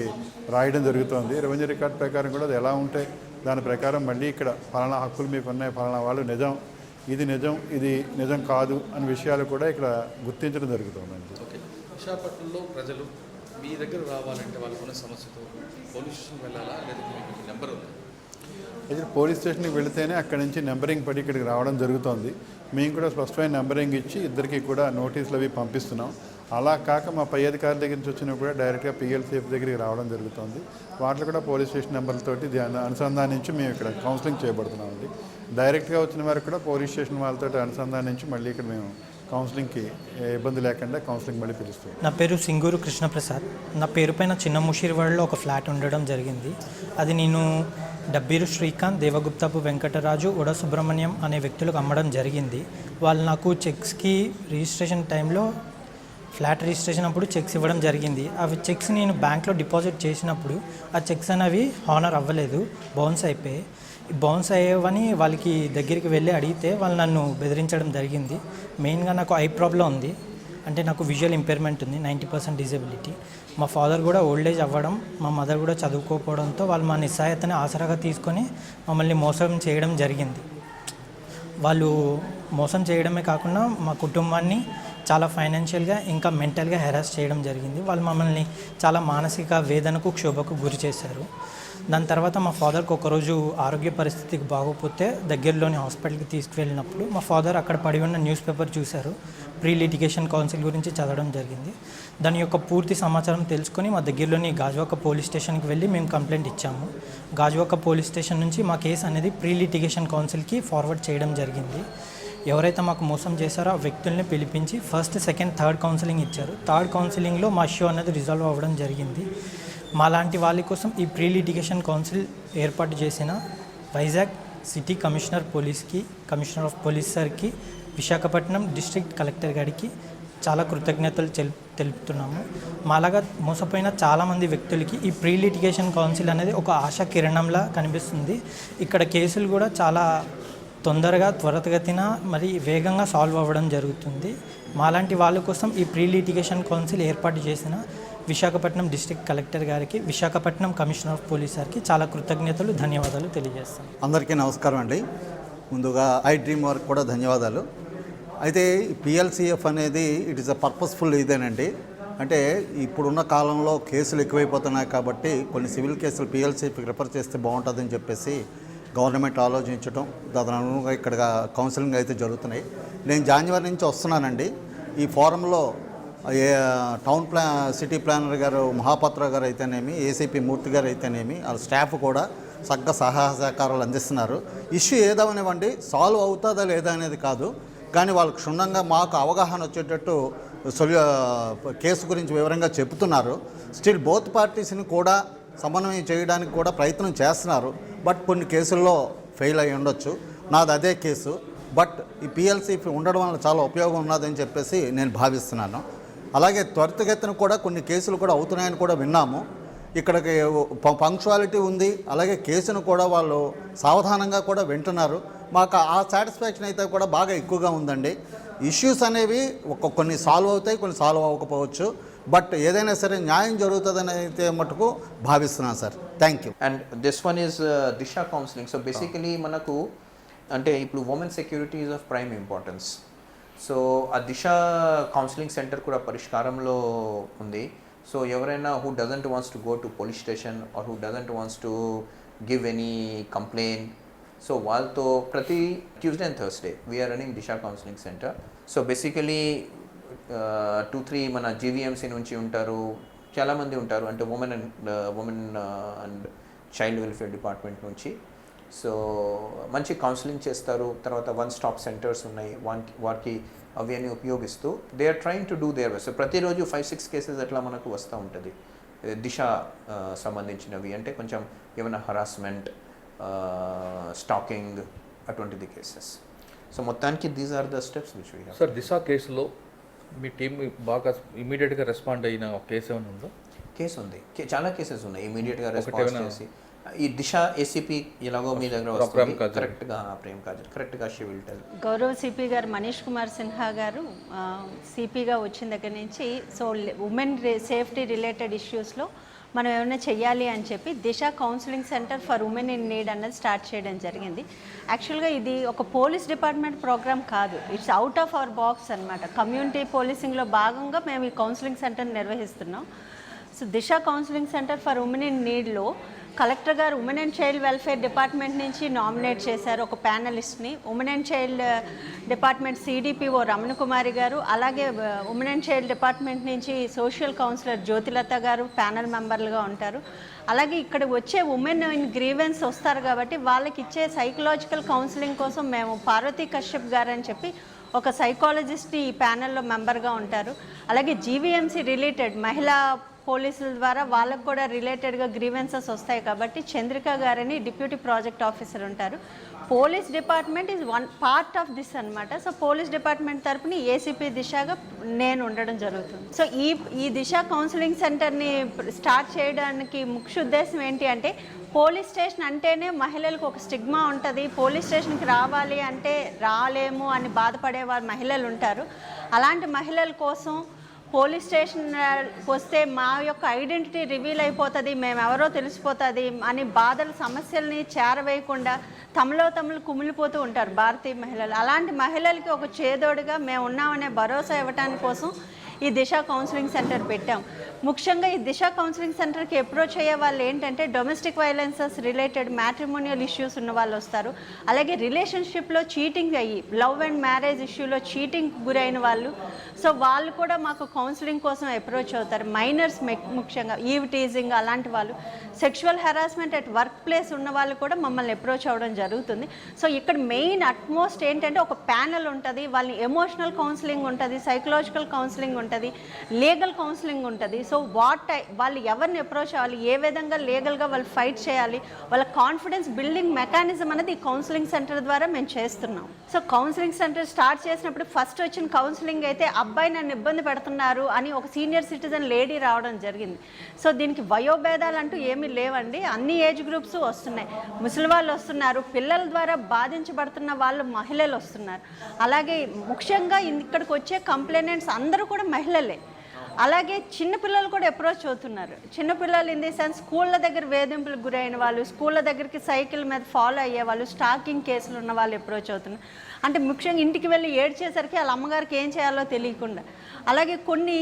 రాయడం జరుగుతుంది. రెవెన్యూ రికార్డ్ ప్రకారం కూడా అది ఎలా ఉంటే దాని ప్రకారం మళ్ళీ ఇక్కడ ఫలానా హక్కులు మీకు ఉన్నాయి, ఫలానా వాళ్ళు నిజం, ఇది నిజం కాదు అనే విషయాలు కూడా ఇక్కడ గుర్తించడం జరుగుతుందండి. ఓకే, విశాఖపట్నంలో ప్రజలు మీ దగ్గర రావాలంటే వాళ్ళకున్న సమస్యతో పోలీస్ స్టేషన్ వెళ్ళాలా లేదంటే మీకు నెంబర్ ఉంది? అయితే పోలీస్ స్టేషన్కి వెళితేనే అక్కడి నుంచి నెంబరింగ్ పడి ఇక్కడికి రావడం జరుగుతుంది. మేము కూడా స్పష్టమైన నెంబరింగ్ ఇచ్చి ఇద్దరికి కూడా నోటీసులు అవి పంపిస్తున్నాం. అలా కాక మా పై అధికారుల దగ్గర నుంచి వచ్చినా కూడా డైరెక్ట్గా పిఎల్సీఎఫ్ దగ్గరికి రావడం జరుగుతుంది. వాటిలో కూడా పోలీస్ స్టేషన్ నెంబర్లతోటి అనుసంధానించి మేము ఇక్కడ కౌన్సిలింగ్ చేయబడుతున్నామండి. డైరెక్ట్గా వచ్చిన వారికి కూడా పోలీస్ స్టేషన్ వాళ్ళతో అనుసంధానించి మళ్ళీ ఇక్కడ మేము కౌన్సిలింగ్కి ఇబ్బంది లేకుండా కౌన్సిలింగ్ మళ్ళీ పిలుస్తాం. నా పేరు సింగూరు కృష్ణప్రసాద్. నా పేరు పైన చిన్న ముషిరివాడలో ఒక ఫ్లాట్ ఉండడం జరిగింది. అది నేను డబ్బీరు శ్రీకాంత్, దేవగుప్తపు వెంకటరాజు, ఉడ సుబ్రహ్మణ్యం అనే వ్యక్తులకు అమ్మడం జరిగింది. వాళ్ళు నాకు చెక్స్కి రిజిస్ట్రేషన్ టైంలో ఫ్లాట్ రిజిస్ట్రేషన్ అప్పుడు చెక్స్ ఇవ్వడం జరిగింది. అవి చెక్స్ నేను బ్యాంక్లో డిపాజిట్ చేసినప్పుడు ఆ చెక్స్ అనేవి హానర్ అవ్వలేదు, బౌన్స్ అయిపోయాయి. బౌన్స్ అయ్యేవని వాళ్ళకి దగ్గరికి వెళ్ళి అడిగితే వాళ్ళు నన్ను బెదిరించడం జరిగింది. మెయిన్గా నాకు ఐ ప్రాబ్లం ఉంది, అంటే నాకు విజువల్ ఇంపైర్మెంట్ ఉంది, 90% డిజబిలిటీ. మా ఫాదర్ కూడా ఓల్డ్ ఏజ్ అవ్వడం, మా మదర్ కూడా చదువుకోకపోవడంతో వాళ్ళు మా నిస్సహాయతని ఆసరాగా తీసుకొని మమ్మల్ని మోసం చేయడం జరిగింది. వాళ్ళు మోసం చేయడమే కాకుండా మా కుటుంబాన్ని చాలా ఫైనాన్షియల్గా ఇంకా మెంటల్గా హెరాస్ చేయడం జరిగింది. వాళ్ళు మమ్మల్ని చాలా మానసిక వేదనకు, క్షోభకు గురి చేశారు. దాని తర్వాత మా ఫాదర్కి ఒకరోజు ఆరోగ్య పరిస్థితికి బాగోకపోతే దగ్గరలోని హాస్పిటల్కి తీసుకువెళ్ళినప్పుడు మా ఫాదర్ అక్కడ పడి ఉన్న న్యూస్ పేపర్ చూశారు. ప్రీ లిటిగేషన్ కౌన్సిల్ గురించి చదవడం జరిగింది. దాని యొక్క పూర్తి సమాచారం తెలుసుకొని మా దగ్గరలోని గాజువాక పోలీస్ స్టేషన్కి వెళ్ళి మేము కంప్లైంట్ ఇచ్చాము. గాజువాక పోలీస్ స్టేషన్ నుంచి మా కేసు అనేది ప్రీ లిటిగేషన్ కౌన్సిల్కి ఫార్వర్డ్ చేయడం జరిగింది. ఎవరైతే మాకు మోసం చేశారో ఆ వ్యక్తుల్ని పిలిపించి ఫస్ట్, సెకండ్, థర్డ్ కౌన్సిలింగ్ ఇచ్చారు. థర్డ్ కౌన్సిలింగ్లో మా ఇష్యూ అనేది రిజాల్వ్ అవ్వడం జరిగింది. మాలాంటి వాళ్ళ కోసం ఈ ప్రీ లిటిగేషన్ కౌన్సిల్ ఏర్పాటు చేసిన వైజాగ్ సిటీ కమిషనర్ పోలీస్కి, కమిషనర్ ఆఫ్ పోలీస్ సార్కి, విశాఖపట్నం డిస్ట్రిక్ట్ కలెక్టర్ గారికి చాలా కృతజ్ఞతలు తెలుపుతున్నాము. మాలాగా మోసపోయిన చాలామంది వ్యక్తులకి ఈ ప్రీ లిటిగేషన్ కౌన్సిల్ అనేది ఒక ఆశా కిరణంలా కనిపిస్తుంది. ఇక్కడ కేసులు కూడా చాలా తొందరగా, త్వరితగతిన మరి వేగంగా సాల్వ్ అవ్వడం జరుగుతుంది. మాలాంటి వాళ్ళ కోసం ఈ ప్రీ లిటిగేషన్ కౌన్సిల్ ఏర్పాటు చేసిన విశాఖపట్నం డిస్ట్రిక్ట్ కలెక్టర్ గారికి, విశాఖపట్నం కమిషనర్ ఆఫ్ పోలీస్ గారికి చాలా కృతజ్ఞతలు, ధన్యవాదాలు తెలియజేస్తాను. అందరికీ నమస్కారం అండి. ముందుగా ఐ డ్రీమ్ వర్క్ కూడా ధన్యవాదాలు. అయితే పిఎల్సిఎఫ్ అనేది ఇట్ ఈస్ అ పర్పస్ఫుల్ ఇదేనండి. అంటే ఇప్పుడున్న కాలంలో కేసులు ఎక్కువైపోతున్నాయి కాబట్టి కొన్ని సివిల్ కేసులు పిఎల్సిఎఫ్కి రిఫర్ చేస్తే బాగుంటుందని చెప్పేసి గవర్నమెంట్ ఆలోచించడం, దాని అనుగుణంగా ఇక్కడ కౌన్సిలింగ్ అయితే జరుగుతున్నాయి. నేను జనవరి నుంచి వస్తున్నానండి. ఈ ఫోరంలో టౌన్ సిటీ ప్లానర్ గారు మహాపాత్ర గారు అయితేనేమి, ఏసీపీ మూర్తి గారు అయితేనేమి, వాళ్ళ స్టాఫ్ కూడా చక్కగా సహాయ సహకారాలు అందిస్తున్నారు. ఇష్యూ ఏదవనివ్వండి, సాల్వ్ అవుతుందా లేదా అనేది కాదు, కానీ వాళ్ళు క్షుణ్ణంగా మాకు అవగాహన వచ్చేటట్టు కేసు గురించి వివరంగా చెబుతున్నారు. స్టిల్ బోత్ పార్టీస్ని కూడా సమన్వయం చేయడానికి కూడా ప్రయత్నం చేస్తున్నారు. బట్ కొన్ని కేసుల్లో ఫెయిల్ అయి ఉండొచ్చు. నాది అదే కేసు. బట్ ఈ పిఎల్సీ ఉండడం వల్ల చాలా ఉపయోగం ఉన్నదని చెప్పేసి నేను భావిస్తున్నాను. అలాగే త్వరితగతిన కూడా కొన్ని కేసులు కూడా అవుతున్నాయని కూడా విన్నాము. ఇక్కడికి పంక్చువాలిటీ ఉంది, అలాగే కేసును కూడా వాళ్ళు సావధానంగా కూడా వింటున్నారు. మాకు ఆ సాటిస్ఫాక్షన్ అయితే కూడా బాగా ఎక్కువగా ఉందండి. ఇష్యూస్ అనేవి కొన్ని సాల్వ్ అవుతాయి, కొన్ని సాల్వ్ అవ్వకపోవచ్చు. బట్ ఏదైనా సరే న్యాయం జరుగుతుందని అయితే మటుకు భావిస్తున్నాను sir. Thank you. And this one is Disha counselling. So basically మనకు అంటే ఇప్పుడు women security is of prime importance. So ఆ దిశ కౌన్సిలింగ్ సెంటర్ కూడా పరిష్కారంలో ఉంది. సో ఎవరైనా who doesn't wants to go to police station or who doesn't wants to give any complaint, so వాళ్ళతో ప్రతి Tuesday and Thursday we're running Disha counselling centre. So basically 2-3 మన జీవీఎంసీ నుంచి ఉంటారు, చాలామంది ఉంటారు, అంటే women and child welfare department నుంచి. So మంచి కౌన్సిలింగ్ చేస్తారు. తర్వాత 1 స్టాప్ సెంటర్స్ ఉన్నాయి, వారికి అవన్నీ ఉపయోగిస్తూ they are trying to do their best. So ప్రతిరోజు 5-6 కేసెస్ అట్లా మనకు వస్తూ ఉంటుంది దిశ సంబంధించినవి, అంటే కొంచెం ఏమైనా హరాస్మెంట్, స్టాకింగ్ అటువంటిది కేసెస్. సో మొత్తానికి these are the steps which we have. Sir Disha కేసులో మీ టీం బాగా ఇమీడియట్గా రెస్పాండ్ అయిన ఒక కేసు ఏమైనా ఉందా? కేసు ఉంది, చాలా కేసెస్ ఉన్నాయి ఇమీడియట్గా రెస్పాన్స్ చేసి. ఈ దిశ ఏసీపీ ఎలాగో మీ దగ్గర వస్తుంది కరెక్ట్గా, ప్రేమ్ కాజల్ కరెక్ట్గా she will tell. Gaurav CP garu Manish Kumar Sinha garu సిపిగా వచ్చిన దగ్గర నుంచి సో ఉమెన్ సేఫ్టీ రిలేటెడ్ ఇష్యూస్లో మనం ఏమైనా చెయ్యాలి అని చెప్పి Disha counselling centre for women in need అన్నది స్టార్ట్ చేయడం జరిగింది. యాక్చువల్గా ఇది ఒక పోలీస్ డిపార్ట్మెంట్ ప్రోగ్రామ్ కాదు, it's out of our box అనమాట. కమ్యూనిటీ పోలీసింగ్లో భాగంగా మేము ఈ కౌన్సిలింగ్ సెంటర్ నిర్వహిస్తున్నాం. So Disha counselling centre for women in నీడ్లో కలెక్టర్ గారు women and child welfare department నుంచి నామినేట్ చేశారు ఒక ప్యానలిస్ట్ని. Women and child department CDPO Ramana Kumari garu, అలాగే ఉమెన్ అండ్ చైల్డ్ డిపార్ట్మెంట్ నుంచి social counsellor Jyothilatha garu panel మెంబర్లుగా ఉంటారు. అలాగే ఇక్కడ వచ్చే ఉమెన్ ఇన్ గ్రీవెన్స్ వస్తారు కాబట్టి వాళ్ళకి ఇచ్చే సైకలాజికల్ కౌన్సిలింగ్ కోసం మేము పార్వతీ కశ్యప్ గారు అని చెప్పి ఒక సైకాలజిస్ట్ ఈ ప్యానెల్లో మెంబర్గా ఉంటారు. అలాగే జీవీఎంసీ రిలేటెడ్ మహిళా పోలీసుల ద్వారా వాళ్ళకు కూడా రిలేటెడ్గా గ్రీవెన్సెస్ వస్తాయి కాబట్టి చంద్రిక గారని డిప్యూటీ ప్రాజెక్ట్ ఆఫీసర్ ఉంటారు. Police department is one part of this అనమాట. సో పోలీస్ డిపార్ట్మెంట్ తరపున ఏసీపీ దిశగా నేను ఉండడం జరుగుతుంది. సో ఈ దిశ కౌన్సిలింగ్ సెంటర్ని స్టార్ట్ చేయడానికి ముఖ్య ఉద్దేశం ఏంటి అంటే, పోలీస్ స్టేషన్ అంటేనే మహిళలకు ఒక స్టిగ్మా ఉంటుంది. పోలీస్ స్టేషన్కి రావాలి అంటే రాలేము అని బాధపడే వారు మహిళలు ఉంటారు. అలాంటి మహిళల కోసం పోలీస్ స్టేషన్ వస్తే మా యొక్క ఐడెంటిటీ రివీల్ అయిపోతుంది, మేము ఎవరో తెలిసిపోతుంది అని బాధల సమస్యల్ని చేరవేయకుండా తమలో కుమిలిపోతూ ఉంటారు భారతీయ మహిళలు. అలాంటి మహిళలకి ఒక చేదోడుగా మేము ఉన్నామనే భరోసా ఇవ్వడానికి కోసం ఈ దిశ కౌన్సిలింగ్ సెంటర్ పెట్టాం. ముఖ్యంగా ఈ దిశ కౌన్సిలింగ్ సెంటర్కి అప్రోచ్ అయ్యే వాళ్ళు ఏంటంటే domestic violences related matrimonial issues ఉన్న వాళ్ళు వస్తారు. అలాగే రిలేషన్షిప్లో చీటింగ్ అయ్యి లవ్ అండ్ మ్యారేజ్ ఇష్యూలో చీటింగ్ గురైన వాళ్ళు, సో వాళ్ళు కూడా మాకు కౌన్సిలింగ్ కోసం అప్రోచ్ అవుతారు. మైనర్స్ ముఖ్యంగా ఈవ్ టీజింగ్ అలాంటి వాళ్ళు, sexual harassment at work place ఉన్న వాళ్ళు కూడా మమ్మల్ని అప్రోచ్ అవ్వడం జరుగుతుంది. సో ఇక్కడ మెయిన్ అట్మోస్ట్ ఏంటంటే ఒక ప్యానెల్ ఉంటుంది, వాళ్ళని ఎమోషనల్ కౌన్సిలింగ్ ఉంటుంది, సైకలాజికల్ కౌన్సిలింగ్ ఉంటుంది, లీగల్ కౌన్సిలింగ్ ఉంటుంది. సో వాళ్ళు ఎవరిని అప్రోచ్ అవ్వాలి, ఏ విధంగా లీగల్గా వాళ్ళు ఫైట్ చేయాలి, వాళ్ళ కాన్ఫిడెన్స్ బిల్డింగ్ మెకానిజం అనేది ఈ కౌన్సిలింగ్ సెంటర్ ద్వారా మేము చేస్తున్నాం. సో కౌన్సిలింగ్ సెంటర్ స్టార్ట్ చేసినప్పుడు ఫస్ట్ వచ్చిన కౌన్సిలింగ్ అయితే అబ్బాయి నన్ను ఇబ్బంది పెడుతున్నారు అని ఒక సీనియర్ సిటిజన్ లేడీ రావడం జరిగింది. సో దీనికి వయోభేదాలు అంటూ ఏమీ లేవండి, అన్ని ఏజ్ గ్రూప్స్ వస్తున్నాయి. ముసలి వాళ్ళు వస్తున్నారు, పిల్లల ద్వారా బాధించబడుతున్న వాళ్ళు మహిళలు వస్తున్నారు. అలాగే ముఖ్యంగా ఇక్కడికి వచ్చే కంప్లైనెంట్స్ అందరూ కూడా మహిళలే. అలాగే చిన్నపిల్లలు కూడా అప్రోచ్ అవుతున్నారు. చిన్నపిల్లలు ఇన్ ది సెన్స్ స్కూళ్ళ దగ్గర వేధింపులకు గురైన వాళ్ళు, స్కూళ్ళ దగ్గరికి సైకిల్ మీద ఫాలో అయ్యే వాళ్ళు, స్టాకింగ్ కేసులు ఉన్న వాళ్ళు అప్రోచ్ అవుతున్నారు. అంటే ముఖ్యంగా ఇంటికి వెళ్ళి ఏడ్చేసరికి వాళ్ళ అమ్మగారికి ఏం చేయాలో తెలియకుండా. అలాగే కొన్ని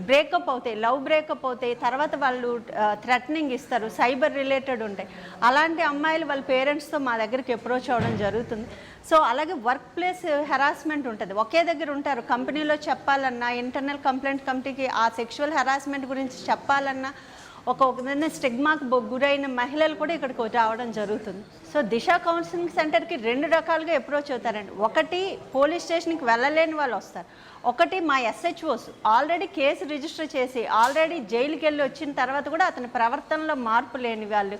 బ్రేకప్ అవుతాయి, లవ్ బ్రేకప్ అవుతాయి, తర్వాత వాళ్ళు థ్రెటనింగ్ ఇస్తారు, సైబర్ రిలేటెడ్ ఉంటాయి. అలాంటి అమ్మాయిలు వాళ్ళ పేరెంట్స్తో మా దగ్గరికి అప్రోచ్ అవ్వడం జరుగుతుంది. సో అలాగే వర్క్ ప్లేస్ హెరాస్మెంట్ ఉంటుంది. ఒకే దగ్గర ఉంటారు, కంపెనీలో చెప్పాలన్నా, ఇంటర్నల్ కంప్లైంట్ కమిటీకి ఆ సెక్షువల్ హెరాస్మెంట్ గురించి చెప్పాలన్నా ఒక స్టిగ్మాకు గురైన మహిళలు కూడా ఇక్కడికి రావడం జరుగుతుంది. సో దిశ కౌన్సిలింగ్ సెంటర్కి 2 రకాలుగా అప్రోచ్ అవుతారండి. ఒకటి పోలీస్ స్టేషన్కి వెళ్ళలేని వాళ్ళు వస్తారు, ఒకటి మా SHOs ఆల్రెడీ కేసు రిజిస్టర్ చేసి ఆల్రెడీ జైలుకి వెళ్ళి వచ్చిన తర్వాత కూడా అతని ప్రవర్తనలో మార్పు లేని వాళ్ళు,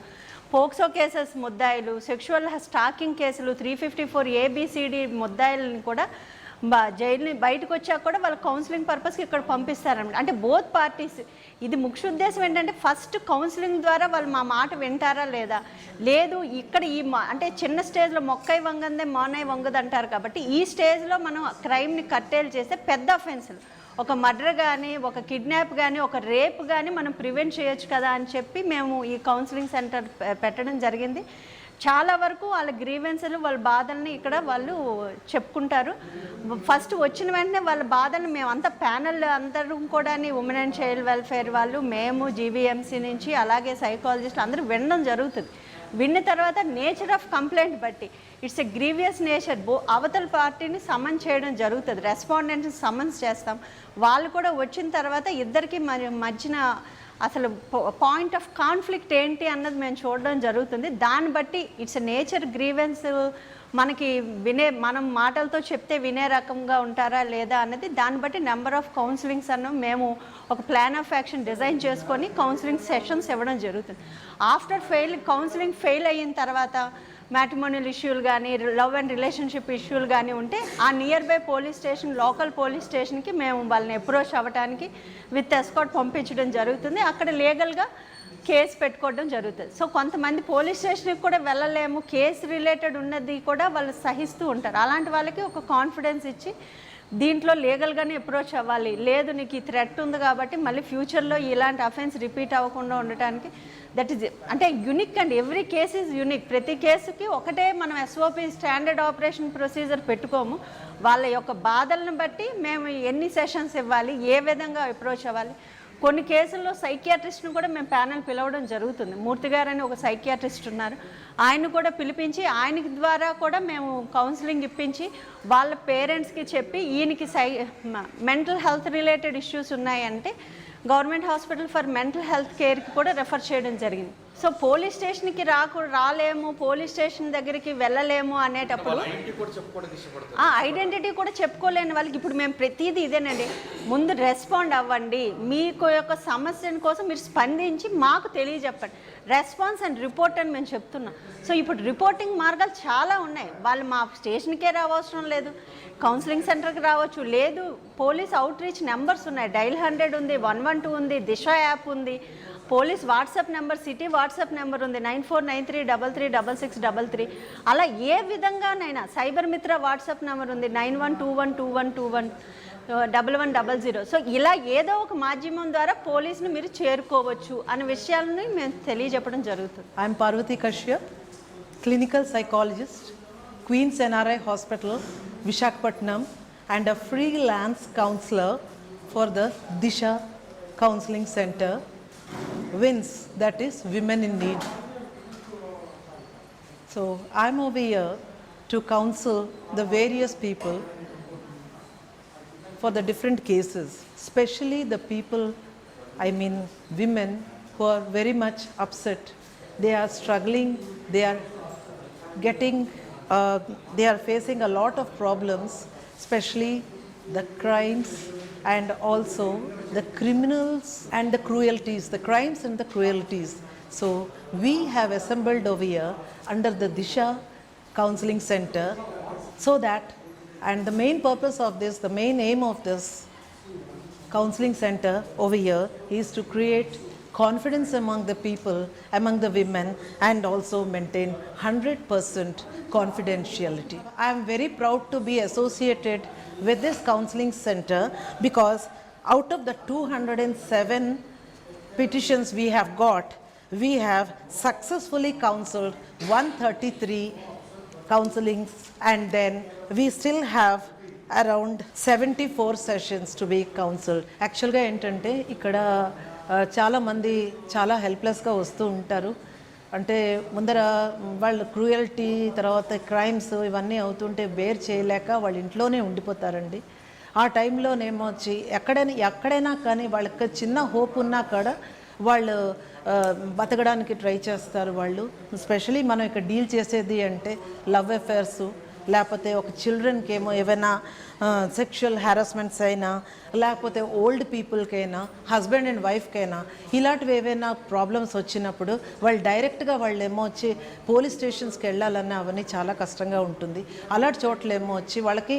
పోక్సో కేసెస్ ముద్దాయిలు, సెక్షువల్ స్టాకింగ్ కేసులు 354 ABCD ముద్దాయిలని కూడా జైలు బయటకు వచ్చాక కూడా వాళ్ళ కౌన్సిలింగ్ పర్పస్కి ఇక్కడ పంపిస్తారన్నమాట. అంటే బోత్ పార్టీస్ ఇది ముఖ్య ఉద్దేశం ఏంటంటే ఫస్ట్ కౌన్సిలింగ్ ద్వారా వాళ్ళు మా మాట వింటారా లేదా, లేదు ఇక్కడ ఈ అంటే చిన్న స్టేజ్లో మొక్కై వంగందే మానై వంగదు అంటారు కాబట్టి ఈ స్టేజ్లో మనం క్రైమ్ని కట్టేలు చేస్తే పెద్ద అఫెన్సులు, ఒక మర్డర్ కానీ, ఒక కిడ్నాప్ కానీ, ఒక రేప్ కానీ మనం ప్రివెంట్ చేయొచ్చు కదా అని చెప్పి మేము ఈ కౌన్సిలింగ్ సెంటర్ పెట్టడం జరిగింది. చాలా వరకు వాళ్ళ గ్రీవెన్స్లు, వాళ్ళ బాధల్ని ఇక్కడ వాళ్ళు చెప్పుకుంటారు. ఫస్ట్ వచ్చిన వెంటనే వాళ్ళ బాధలు మేము అంతా ప్యానల్ అందరూ కూడా ఉమెన్ అండ్ చైల్డ్ వెల్ఫేర్ వాళ్ళు, మేము GVMC నుంచి అలాగే సైకాలజిస్టులు అందరూ వినడం జరుగుతుంది. విన్న తర్వాత నేచర్ ఆఫ్ కంప్లైంట్ బట్టి ఇట్స్ ఎ గ్రీవియస్ నేచర్, అవతల పార్టీని సమన్ చేయడం జరుగుతుంది, రెస్పాండెంట్ని సమన్స్ చేస్తాం. వాళ్ళు కూడా వచ్చిన తర్వాత ఇద్దరికి మధ్యన అసలు పాయింట్ ఆఫ్ కాన్ఫ్లిక్ట్ ఏంటి అన్నది మేము చూడడం జరుగుతుంది. దాన్ని బట్టి ఇట్స్ నేచర్ గ్రీవెన్స్ మనకి మనం మాటలతో చెప్తే వినే రకంగా ఉంటారా లేదా అన్నది దాన్ని బట్టి నెంబర్ ఆఫ్ కౌన్సిలింగ్స్ మేము ఒక ప్లాన్ ఆఫ్ యాక్షన్ డిజైన్ చేసుకొని కౌన్సిలింగ్ సెషన్స్ ఇవ్వడం జరుగుతుంది. ఆఫ్టర్ కౌన్సిలింగ్ ఫెయిల్ అయిన తర్వాత మ్యాట్రిమోనియల్ ఇష్యూలు కానీ, లవ్ అండ్ రిలేషన్షిప్ ఇష్యూలు కానీ ఉంటే ఆ near by police station, local police స్టేషన్కి మేము వాళ్ళని అప్రోచ్ అవ్వడానికి విత్ ఎస్కార్ట్ పంపించడం జరుగుతుంది. అక్కడ లీగల్గా కేసు పెట్టుకోవడం జరుగుతుంది. సో కొంతమంది పోలీస్ స్టేషన్కి కూడా వెళ్ళలేము, కేసు రిలేటెడ్ ఉన్నది కూడా వాళ్ళు సహిస్తూ ఉంటారు. అలాంటి వాళ్ళకి ఒక కాన్ఫిడెన్స్ ఇచ్చి దీంట్లో లీగల్గానే అప్రోచ్ అవ్వాలి, లేదు నీకు ఈ థ్రెట్ ఉంది కాబట్టి మళ్ళీ ఫ్యూచర్లో ఇలాంటి అఫెన్స్ రిపీట్ అవ్వకుండా ఉండటానికి దట్ ఈజ్ అంటే unique and every case is unique. ప్రతి కేసుకి ఒకటే మనం SOP స్టాండర్డ్ ఆపరేషన్ ప్రొసీజర్ పెట్టుకోము. వాళ్ళ యొక్క బాధలను బట్టి మేము ఎన్ని సెషన్స్ ఇవ్వాలి, ఏ విధంగా అప్రోచ్ అవ్వాలి. కొన్ని కేసుల్లో సైకియాట్రిస్ట్ని కూడా మేము ప్యానెల్ పిలవడం జరుగుతుంది. మూర్తి గారు అని ఒక సైకియాట్రిస్ట్ ఉన్నారు, ఆయన కూడా పిలిపించి ఆయనకి ద్వారా కూడా మేము కౌన్సిలింగ్ ఇప్పించి వాళ్ళ పేరెంట్స్కి చెప్పి ఈయనకి మెంటల్ హెల్త్ రిలేటెడ్ ఇష్యూస్ ఉన్నాయంటే government hospital for mental health కేర్కి కూడా రెఫర్ చేయడం జరిగింది. సో పోలీస్ స్టేషన్కి రాలేము, పోలీస్ స్టేషన్ దగ్గరికి వెళ్ళలేము అనేటప్పుడు ఐడెంటిటీ కూడా చెప్పుకోలేని వాళ్ళకి ఇప్పుడు మేము ప్రతిదీ ఇదేనండి, ముందు రెస్పాండ్ అవ్వండి, మీకు యొక్క సమస్యల కోసం మీరు స్పందించి మాకు తెలియజెప్పండి, రెస్పాన్స్ అండ్ రిపోర్ట్ అని మేము చెప్తున్నాం. సో ఇప్పుడు రిపోర్టింగ్ మార్గాలు చాలా ఉన్నాయి. వాళ్ళు మా స్టేషన్కే రావసరం లేదు, కౌన్సిలింగ్ సెంటర్కి రావచ్చు, లేదు పోలీస్ అవుట్ రీచ్ నెంబర్స్ ఉన్నాయి, డైల్ 100 ఉంది, 112 ఉంది, దిశ యాప్ ఉంది, police WhatsApp number, city WhatsApp number ఉంది 9493336633. అలా ఏ విధంగానైనా సైబర్ మిత్ర వాట్సాప్ నెంబర్ ఉంది 912121211100. సో ఇలా ఏదో ఒక మాధ్యమం ద్వారా పోలీసుని మీరు చేరుకోవచ్చు అనే విషయాలని మేము తెలియజెప్పడం జరుగుతుంది. I'm Parvathi Kashyap, clinical psychologist, Queens NRI hospital, Visakhapatnam, and a freelance counselor for the Disha Counseling Center, WINS, that is Women in Need. So I'm over here to counsel the various people for the different cases, especially the people, women who are very much upset. They are struggling, they are facing a lot of problems, especially the crimes and also the criminals and the cruelties, the crimes and the cruelties. So we have assembled over here under the Disha Counseling Center so that, and the main purpose of this, the main aim of this counseling center over here is to create confidence among the people, among the women, and also maintain 100% confidentiality. I am very proud to be associated with this counseling center because out of the 207 petitions we have got, we have successfully counseled 133 counselings, and then we still have around 74 sessions to be counseled. Actually ఏంటంటే ఇక్కడ చాలా మంది చాలా హెల్ప్లెస్గా వస్తూ ఉంటారు. అంటే ముందర వాళ్ళు క్రూయల్టీ తర్వాత క్రైమ్స్ ఇవన్నీ అవుతుంటే బేర్ చేయలేక వాళ్ళ ఇంట్లోనే ఉండిపోతారండి. ఆ టైంలోనేమో వచ్చి ఎక్కడైనా కానీ వాళ్ళకి చిన్న హోప్ ఉన్నా కూడా వాళ్ళు బతకడానికి ట్రై చేస్తారు. వాళ్ళు స్పెషలీ మనం ఇక్కడ డీల్ చేసేది అంటే లవ్ అఫేర్స్, లేకపోతే ఒక చిల్డ్రన్కి ఏమో ఏమైనా సెక్షువల్ హ్యారాస్మెంట్స్ అయినా, లేకపోతే ఓల్డ్ పీపుల్కైనా, హస్బెండ్ అండ్ వైఫ్కైనా ఇలాంటివి ఏవైనా ప్రాబ్లమ్స్ వచ్చినప్పుడు వాళ్ళు డైరెక్ట్గా వాళ్ళు ఏమో వచ్చి పోలీస్ స్టేషన్స్కి వెళ్ళాలన్నా అవన్నీ చాలా కష్టంగా ఉంటుంది. అలాంటి చోట్ల ఏమో వచ్చి వాళ్ళకి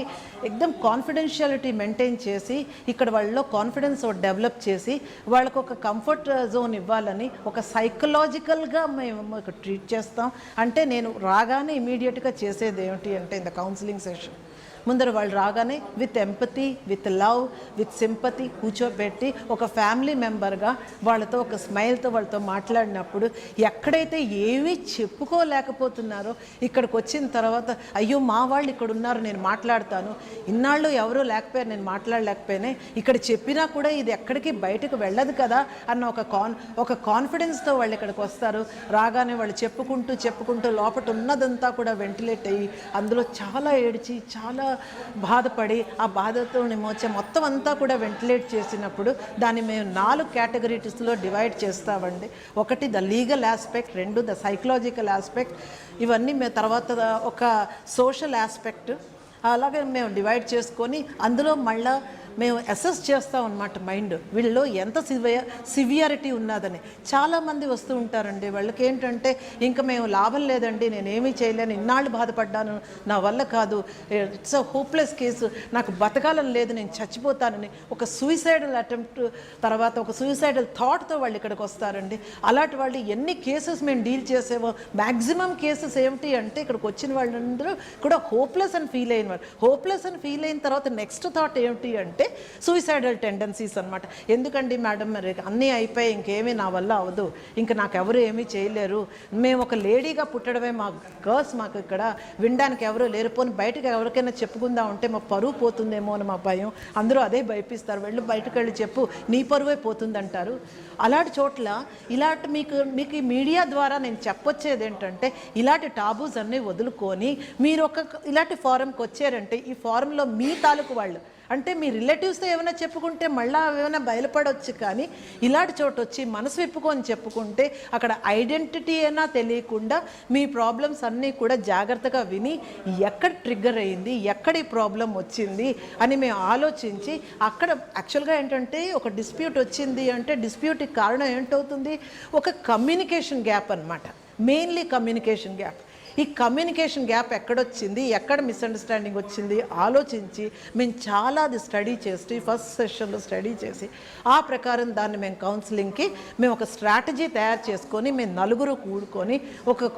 ఎక్దమ్ కాన్ఫిడెన్షియాలిటీ మెయింటైన్ చేసి ఇక్కడ వాళ్ళలో కాన్ఫిడెన్స్ డెవలప్ చేసి వాళ్ళకు ఒక కంఫర్ట్ జోన్ ఇవ్వాలని ఒక సైకలాజికల్గా మేము ఇక్కడ ట్రీట్ చేస్తాం. అంటే నేను రాగానే ఇమీడియట్గా చేసేది ఏమిటి అంటే ఇన్ ద కౌన్సిలింగ్ సెషన్ ముందర వాళ్ళు రాగానే with empathy, with love, with sympathy కూర్చోబెట్టి ఒక ఫ్యామిలీ మెంబర్గా వాళ్ళతో ఒక స్మైల్తో వాళ్ళతో మాట్లాడినప్పుడు ఎక్కడైతే ఏమీ చెప్పుకోలేకపోతున్నారో ఇక్కడికి వచ్చిన తర్వాత అయ్యో మా వాళ్ళు ఇక్కడ ఉన్నారు నేను మాట్లాడతాను, ఇన్నాళ్ళు ఎవరూ లేకపోయారు నేను మాట్లాడలేకపోయినా ఇక్కడ చెప్పినా కూడా ఇది ఎక్కడికి బయటకు వెళ్ళదు కదా అన్న ఒక కాన్ఫిడెన్స్తో వాళ్ళు ఇక్కడికి వస్తారు. రాగానే వాళ్ళు చెప్పుకుంటూ లోపల ఉన్నదంతా కూడా వెంటిలేట్ అయ్యి అందులో చాలా ఏడ్చి చాలా బాధపడి ఆ బాధతో వచ్చే మొత్తం అంతా కూడా వెంటిలేట్ చేసినప్పుడు దాన్ని మేము 4 కేటగిరీస్లో డివైడ్ చేస్తామండి. ఒకటి the legal aspect, 2 the psychological aspect, ఇవన్నీ మేము తర్వాత ఒక సోషల్ ఆస్పెక్ట్, అలాగే మేము డివైడ్ చేసుకొని అందులో మళ్ళీ మేము అసెస్ చేస్తాం అన్నమాట మైండ్ వీళ్ళలో ఎంత సివియారిటీ ఉన్నదని. చాలామంది వస్తూ ఉంటారండి, వాళ్ళకి ఏంటంటే ఇంకా మేము లాభం లేదండి, నేనేమీ చేయలేను, ఇన్నాళ్ళు బాధపడ్డాను, నా వల్ల కాదు, ఇట్స్ అ హోప్లెస్ కేసు, నాకు బతకాలని లేదు, నేను చచ్చిపోతానని ఒక సూసైడల్ అటెంప్ట్ తర్వాత ఒక సూసైడల్ థాట్తో వాళ్ళు ఇక్కడికి వస్తారండి. అలాంటి వాళ్ళు ఎన్ని కేసెస్ మేము డీల్ చేసేవో మ్యాక్సిమం కేసెస్ ఏమిటి అంటే ఇక్కడికి వచ్చిన వాళ్ళందరూ కూడా హోప్లెస్ అని ఫీల్ అయిన వాళ్ళు. హోప్లెస్ అని ఫీల్ అయిన తర్వాత నెక్స్ట్ థాట్ ఏమిటి అంటే సూసైడల్ టెండెన్సీస్ అనమాట. ఎందుకండి మేడం మరి అన్నీ అయిపోయి ఇంకేమీ నా వల్ల అవ్వదు, ఇంకా నాకు ఎవరు ఏమీ చేయలేరు, మేము ఒక లేడీగా పుట్టడమే మా గర్ల్స్, మాకు ఇక్కడ వినడానికి ఎవరు లేరు, పోని బయటకు ఎవరికైనా చెప్పుకుందాం అంటే మా పరువు పోతుందేమో అని మా భయం, అందరూ అదే భయపిస్తారు, వెళ్ళి బయటకు వెళ్ళి చెప్పు నీ పరువే పోతుందంటారు. అలాంటి చోట్ల ఇలాంటి మీకు ఈ మీడియా ద్వారా నేను చెప్పొచ్చేది ఏంటంటే ఇలాంటి టాబూస్ అన్నీ వదులుకొని మీరు ఇలాంటి ఫారంకి వచ్చారంటే ఈ ఫారంలో మీ తాలూకు వాళ్ళు అంటే మీ రిలేటివ్స్తో ఏమైనా చెప్పుకుంటే మళ్ళీ ఏమైనా బయలుపడవచ్చు, కానీ ఇలాంటి చోటు వచ్చి మనసు విప్పుకొని చెప్పుకుంటే అక్కడ ఐడెంటిటీ అయినా తెలియకుండా మీ ప్రాబ్లమ్స్ అన్నీ కూడా జాగ్రత్తగా విని ఎక్కడ ట్రిగ్గర్ అయ్యింది, ఎక్కడ ఈ ప్రాబ్లం వచ్చింది అని మేము ఆలోచించి అక్కడ యాక్చువల్గా ఏంటంటే ఒక డిస్ప్యూట్ వచ్చింది అంటే డిస్ప్యూట్కి కారణం ఏంటవుతుంది, ఒక కమ్యూనికేషన్ గ్యాప్ అన్నమాట. Mainly communication gap. ఈ కమ్యూనికేషన్ గ్యాప్ ఎక్కడొచ్చింది, ఎక్కడ మిస్అండర్స్టాండింగ్ వచ్చింది ఆలోచించి మేము చాలా అది స్టడీ చేసి ఫస్ట్ సెషన్లో స్టడీ చేసి ఆ ప్రకారం దాన్ని మేము కౌన్సిలింగ్కి మేము ఒక స్ట్రాటజీ తయారు చేసుకొని మేము నలుగురు కూడుకొని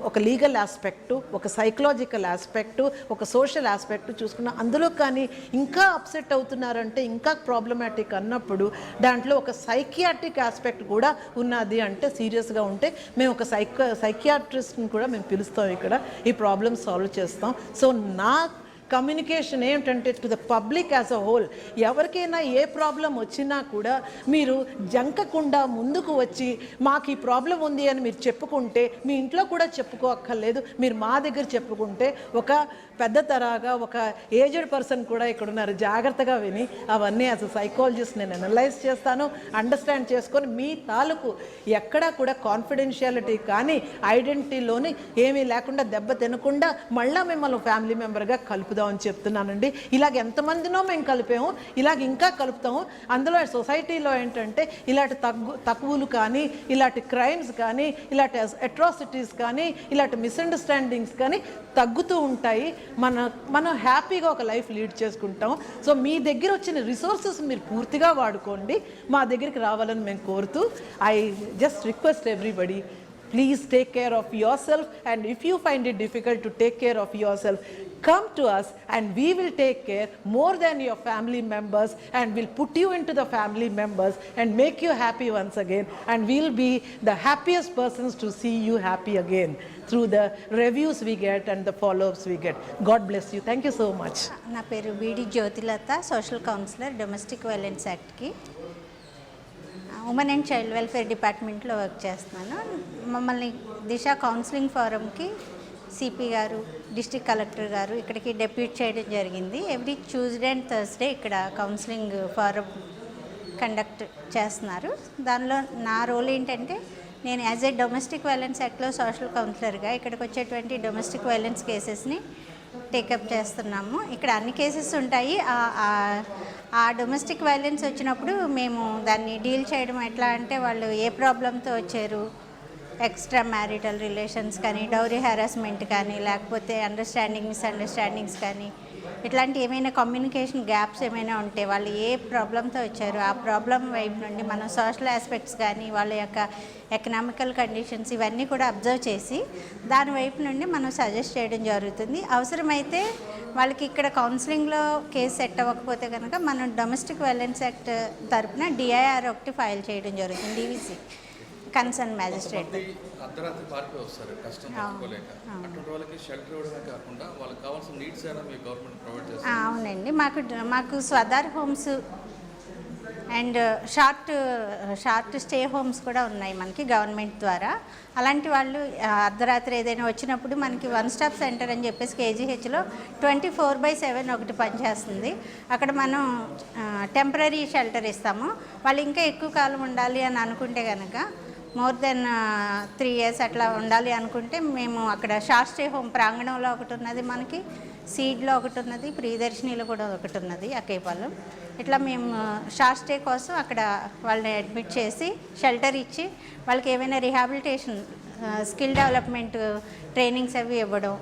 ఒక లీగల్ ఆస్పెక్టు, ఒక సైకలాజికల్ ఆస్పెక్టు, ఒక సోషల్ ఆస్పెక్టు చూసుకున్నాం. అందులో కానీ ఇంకా అప్సెట్ అవుతున్నారంటే ఇంకా ప్రాబ్లమాటిక్ అన్నప్పుడు దాంట్లో ఒక సైకియాట్రిక్ ఆస్పెక్ట్ కూడా ఉన్నది అంటే సీరియస్గా ఉంటే మేము ఒక సైకియాట్రిస్ట్ని కూడా మేము పిలుస్తాం, ఇక్కడ ఈ ప్రాబ్లమ్ సాల్వ్ చేస్తాం. సో నా కమ్యూనికేషన్ ఏంటంటే to the public as a whole, ఎవరికైనా ఏ ప్రాబ్లం వచ్చినా కూడా మీరు జంకకుండా ముందుకు వచ్చి మాకు ఈ ప్రాబ్లం ఉంది అని మీరు చెప్పుకుంటే మీ ఇంట్లో కూడా చెప్పుకోక్కర్లేదు, మీరు మా దగ్గర చెప్పుకుంటే ఒక పెద్ద తరాగా ఒక ఏజ్డ్ పర్సన్ కూడా ఇక్కడ ఉన్నారు, జాగ్రత్తగా విని అవన్నీ యాజ్ అ సైకాలజిస్ట్ నేను అనలైజ్ చేస్తాను, అండర్స్టాండ్ చేసుకొని మీ తాలూకు ఎక్కడా కూడా కాన్ఫిడెన్షియాలిటీ కానీ ఐడెంటిటీలోని ఏమీ లేకుండా దెబ్బ తినకుండా మళ్ళీ మిమ్మల్ని ఫ్యామిలీ మెంబర్గా కలుపుదాం అని చెప్తున్నానండి. ఇలాగ ఎంతమందినో మేము కలిపాము, ఇలాగ ఇంకా కలుపుతాము. అందులో సొసైటీలో ఏంటంటే ఇలాంటి తక్కువలు కానీ, ఇలాంటి క్రైమ్స్ కానీ, ఇలాంటి అట్రాసిటీస్ కానీ, ఇలాంటి మిస్అండర్స్టాండింగ్స్ కానీ తగ్గుతూ ఉంటాయి. మనం హ్యాపీగా ఒక లైఫ్ లీడ్ చేసుకుంటాం. సో మీ దగ్గర వచ్చిన రిసోర్సెస్ మీరు పూర్తిగా వాడుకోండి, మా దగ్గరికి రావాలని మేము కోరుతూ I just request everybody, please take care of yourself, and if you find it difficult to take care of yourself, come to us and we will take care more than your family members, and we'll put you into the family members and make you happy once again, and we'll be the happiest persons to see you happy again through the reviews we get and the follow-ups we get. God bless you. Thank you so much. నా పేరు B D Jyothilatha, social counsellor, domestic violence యాక్ట్కి. Women and child welfare డిపార్ట్మెంట్లో work చేస్తున్నాను. మమ్మల్ని Disha counselling ఫోరంకి CP garu, district collector garu ఇక్కడికి depute చేయడం జరిగింది. ఎవ్రీ ట్యూస్డే అండ్ థర్స్డే ఇక్కడ కౌన్సిలింగ్ ఫోరం కండక్ట్ చేస్తున్నారు. దానిలో నా రోల్ ఏంటంటే నేను యాజ్ ఏ డొమెస్టిక్ వైలెన్స్ యాక్ట్లో సోషల్ కౌన్సిలర్గా ఇక్కడికి వచ్చేటువంటి డొమెస్టిక్ వైలెన్స్ కేసెస్ని టేకప్ చేస్తున్నాము. ఇక్కడ అన్ని కేసెస్ ఉంటాయి. ఆ డొమెస్టిక్ వైలెన్స్ వచ్చినప్పుడు మేము దాన్ని డీల్ చేయడం ఎట్లా అంటే వాళ్ళు ఏ ప్రాబ్లంతో వచ్చారు, ఎక్స్ట్రా మ్యారిటల్ రిలేషన్స్ కానీ, డౌరీ హెరాస్మెంట్ కానీ, లేకపోతే మిస్అండర్స్టాండింగ్స్ కానీ, ఇట్లాంటి ఏమైనా కమ్యూనికేషన్ గ్యాప్స్ ఏమైనా ఉంటే వాళ్ళు ఏ ప్రాబ్లంతో వచ్చారు ఆ ప్రాబ్లం వైపు నుండి మనం సోషల్ ఆస్పెక్ట్స్ కానీ వాళ్ళ యొక్క ఎకనామికల్ కండిషన్స్ ఇవన్నీ కూడా అబ్జర్వ్ చేసి దాని వైపు నుండి మనం సజెస్ట్ చేయడం జరుగుతుంది. అవసరమైతే వాళ్ళకి ఇక్కడ కౌన్సిలింగ్లో కేసు సెట్ అవ్వకపోతే కనుక మనం డొమెస్టిక్ వైలెన్స్ యాక్ట్ తరపున డిఐఆర్ ఒకటి ఫైల్ చేయడం జరుగుతుంది, డివిసి కన్సర్న్ మ్యాజిస్ట్రేట్. అర్ధరాత్రి పారిపోయి వస్తారు కష్టం తట్టుకోలేక. అటువంటి వాళ్ళకి షెల్టర్ ఇవ్వడమే కాకుండా వాళ్ళకి కావాల్సిన నీడ్స్ అయినా మీ గవర్నమెంట్ ప్రొవైడ్ చేస్తారు? అవునండి, మాకు Swadhar homes and short stay homes కూడా ఉన్నాయి మనకి గవర్నమెంట్ ద్వారా. అలాంటి వాళ్ళు అర్ధరాత్రి ఏదైనా వచ్చినప్పుడు మనకి వన్ స్టాప్ సెంటర్ అని చెప్పేసి కేజీహెచ్లో 24/7 ఒకటి పనిచేస్తుంది. అక్కడ మనం టెంపరీ షెల్టర్ ఇస్తాము. వాళ్ళు ఇంకా ఎక్కువ కాలం ఉండాలి అని అనుకుంటే కనుక మోర్ దెన్ 3 years అట్లా ఉండాలి అనుకుంటే మేము అక్కడ షార్ట్ స్టే హోమ్ ప్రాంగణంలో ఒకటి ఉన్నది, మనకి సీడ్లో ఒకటి ఉన్నది, ప్రియదర్శినిలో కూడా ఒకటి ఉన్నది అకేపాలెం. ఇట్లా మేము షార్ట్ స్టే కోసం అక్కడ వాళ్ళని అడ్మిట్ చేసి షెల్టర్ ఇచ్చి వాళ్ళకి ఏమైనా రిహాబిలిటేషన్ స్కిల్ డెవలప్మెంట్ ట్రైనింగ్స్ అవి ఇవ్వడం,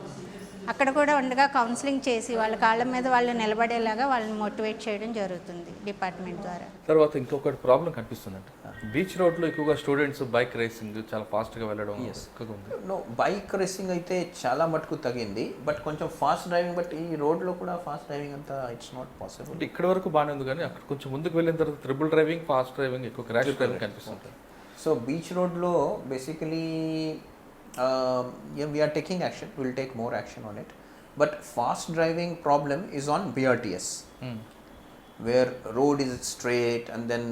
అక్కడ కూడా ఉండగా కౌన్సిలింగ్ చేసి వాళ్ళ కాళ్ళ మీద వాళ్ళు నిలబడేలాగా వాళ్ళని మోటివేట్ చేయడం జరుగుతుంది డిపార్ట్మెంట్ ద్వారా. తర్వాత ఇంకొకటి ప్రాబ్లం కనిపిస్తుందండి, బీచ్ రోడ్లో ఎక్కువగా స్టూడెంట్స్ బైక్ రేసింగ్ చాలా ఫాస్ట్గా వెళ్ళడం ఎక్కువగా ఉంది. బైక్ రేసింగ్ అయితే చాలా మటుకు తగ్గింది, బట్ కొంచెం ఫాస్ట్ డ్రైవింగ్, బట్ ఈ రోడ్లో కూడా ఫాస్ట్ డ్రైవింగ్ అంతా ఇట్స్ నాట్ పాసిబుల్. అంటే ఇక్కడ వరకు బాగానే ఉంది కానీ అక్కడ కొంచెం ముందుకు వెళ్ళిన తర్వాత ట్రిపుల్ డ్రైవింగ్, ఫాస్ట్ డ్రైవింగ్, ఎక్కువ క్రాష్ డ్రైవింగ్ కనిపిస్తుంది. సో బీచ్ రోడ్లో basically we are taking action, we will take more action on it, but fast driving problem is on BRTS, where road is straight and then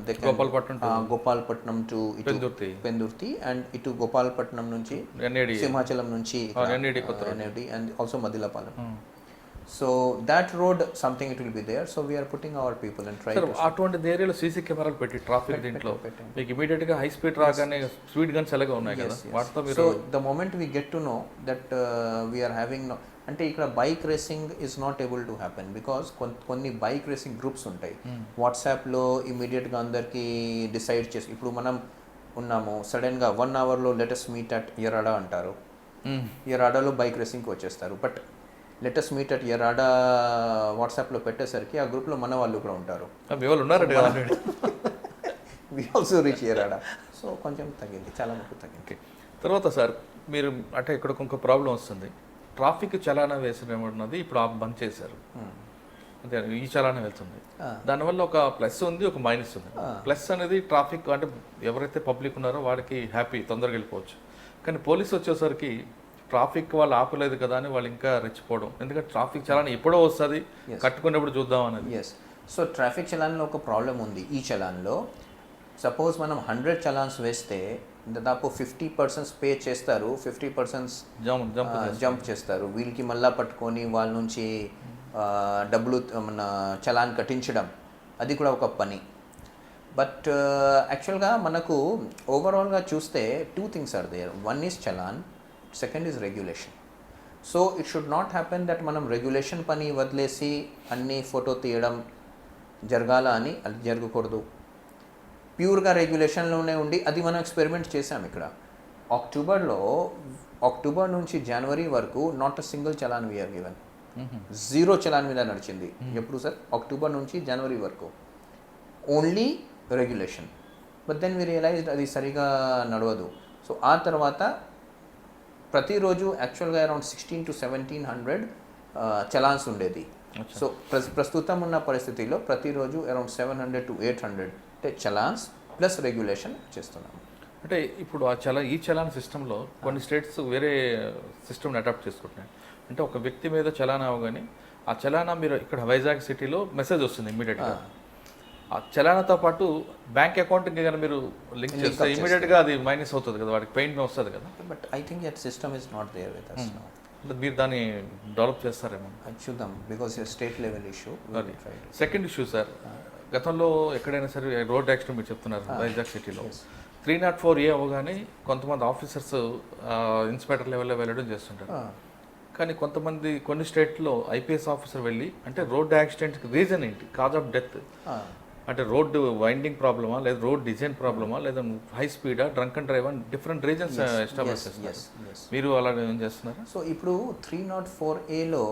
they can Gopalpatnam to Pendurthi and itu Gopalpatnam nunchi Simhachalam nunchi NAD and also Madilapalam. So that road something it will be there, so we are putting our people and try to అటువంటి ఏరియాలో CC కెమెరాలు పెట్టి traffic దీంట్లో మీకు immediate గా high speed రాగానే speed guns ఎలాగా ఉన్నాయి కదా వాటితో మీరు. So the moment we get to know that we are having అంటే ఇక్కడ bike racing is not able to happen because కొన్ని బైక్ రేసింగ్ గ్రూప్స్ ఉంటాయి వాట్సాప్లో ఇమీడియట్గా అందరికీ డిసైడ్ చేసి, ఇప్పుడు మనం ఉన్నాము సడన్గా 1 hourలో లెటస్ మీట్ అట్ ఎరాడా అంటారు, ఎరాడాలో బైక్ రేసింగ్కి వచ్చేస్తారు, బట్ లెటస్ మీట్ అట్ ఎరాడా వాట్సాప్లో పెట్టేసరికి ఆ గ్రూప్లో మన వాళ్ళు కూడా ఉంటారు, వి ఆల్సో రీచ్ ఎరాడా. సో కొంచెం తగ్గింది, చాలా మటుకు తగ్గింది. తర్వాత సార్ మీరు అంటే ఇక్కడ ఇంకో ప్రాబ్లం వస్తుంది, ట్రాఫిక్ చలానా వేసినది ఇప్పుడు బంద్ చేశారు, అంటే ఈ చలానా వెళ్తుంది, దానివల్ల ఒక ప్లస్ ఉంది ఒక మైనస్ ఉంది. ప్లస్ అనేది ట్రాఫిక్ అంటే ఎవరైతే పబ్లిక్ ఉన్నారో వాడికి హ్యాపీ, తొందరగా వెళ్ళిపోవచ్చు. కానీ పోలీసు వచ్చేసరికి ట్రాఫిక్ వాళ్ళు ఆపలేదు కదా అని వాళ్ళు ఇంకా రెచ్చిపోవడం, ఎందుకంటే ట్రాఫిక్ చలాన్ ఎప్పుడో వస్తుంది కట్టుకునేప్పుడు చూద్దాం అనేది. ఎస్, సో ట్రాఫిక్ చలాన్లో ఒక ప్రాబ్లం ఉంది. ఈ చలాన్లో సపోజ్ మనం 100 చలాన్స్ వేస్తే దాదాపు 50% పే చేస్తారు, 50% జంప్ చేస్తారు. వీళ్ళకి మళ్ళా పట్టుకొని వాళ్ళ నుంచి డబ్బులు మన చలాన్ కట్టించడం అది కూడా ఒక పని. బట్ యాక్చువల్గా మనకు ఓవరాల్గా చూస్తే 2 things are there. One is challan, second is regulation. So it should not happen that మనం రెగ్యులేషన్ పని వదిలేసి అన్ని ఫోటో తీయడం జరగాల అని, అది జరగకూడదు. ప్యూర్గా రెగ్యులేషన్లోనే ఉండి అది మనం ఎక్స్పెరిమెంట్ చేసాం ఇక్కడ. అక్టోబర్ నుంచి జనవరి వరకు not a single challan we're given, 0 challan మీద నడిచింది. ఎప్పుడు సార్? అక్టోబర్ నుంచి జనవరి వరకు only regulation. But then we realised అది సరిగా నడవదు. సో ఆ తర్వాత ప్రతిరోజు యాక్చువల్గా అరౌండ్ 1600 to 1700 చలాన్స్ ఉండేది. సో ప్రస్తుతం ఉన్న పరిస్థితిలో ప్రతిరోజు అరౌండ్ 700 to 800 అంటే చలాన్స్ ప్లస్ రెగ్యులేషన్ చేస్తున్నాం. అంటే ఇప్పుడు ఈ చలాన్ సిస్టంలో కొన్ని స్టేట్స్ వేరే సిస్టమ్ని అడాప్ట్ చేసుకుంటున్నాయి. అంటే ఒక వ్యక్తి మీద చలానా అవగానే ఆ చలానా మీరు ఇక్కడ వైజాగ్ సిటీలో మెసేజ్ వస్తుంది ఇమ్మీడియట్గా, ఆ చలానాతో పాటు బ్యాంక్ అకౌంట్కి కానీ మీరు లింక్ చేస్తే ఇమీడియట్గా అది మైనస్ అవుతుంది కదా, వాడికి పెయిన్ వస్తుంది కదా. But I think that system is not there with us now. అంటే మీరు దాన్ని డెవలప్ చేస్తారేమో. అది చూద్దాం, because state level issue. Second issue sir, గతంలో ఎక్కడైనా సరే రోడ్ యాక్సిడెంట్ మీరు చెప్తున్నారు వైజాగ్ సిటీలో 304A అవ్వగానే కొంతమంది ఆఫీసర్స్ ఇన్స్పెక్టర్ లెవెల్లో వెళ్ళడం చేస్తుంటారు. కానీ కొంతమంది కొన్ని స్టేట్లో ఐపీఎస్ ఆఫీసర్ వెళ్ళి అంటే రోడ్ యాక్సిడెంట్కి రీజన్ ఏంటి, కాజ్ ఆఫ్ డెత్ అంటే రోడ్డు వైండింగ్ ప్రాబ్లమా, లేదా రోడ్ డిజైన్ ప్రాబ్లమా, లేదా హై స్పీడా, డ్రంక్ అండ్ డ్రైవ్ అని డిఫరెంట్ రీజన్స్ ఎస్టాబ్లిష్ చేస్తారు. మీరు అలా ఏం చేస్తున్నారు? సో ఇప్పుడు 304Aలో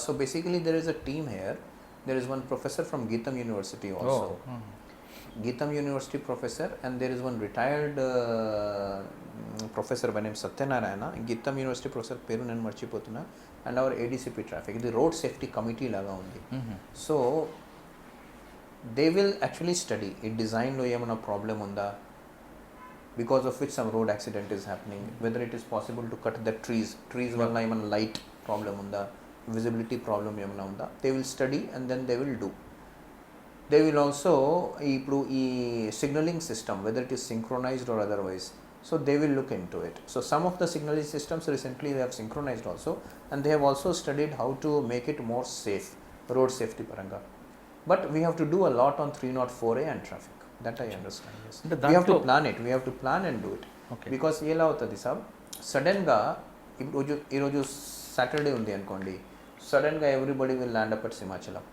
so basically there is a team here. There is one professor from Gitam university also. Geetham University professor, and there is one retired professor by name Satyanarayana. Geetham University professor peru nenu marchipotuna, and our ADCP traffic, the road safety committee laga undi. So they will actually study it, design lo emana problem unda because of which some road accident is happening, whether it is possible to cut the trees valla emana light problem unda, visibility problem emana unda, they will study and then they will do. They will also ఇప్పుడు ఈ signaling system, whether it is synchronized or otherwise, so they will look into it. So some of the signaling systems recently they have synchronized also, and they have also studied how to make it more safe, road safety paranga. But we have to do a lot on 304A and traffic, that I understand. Yes. We have to plan it, we have to plan and do it. Okay. Because ఎలా అవుతుంది sir, సడన్గా ఇప్పుడు ఈరోజు Saturday ఉంది అనుకోండి, సడన్గా everybody will land up at Simhachalam.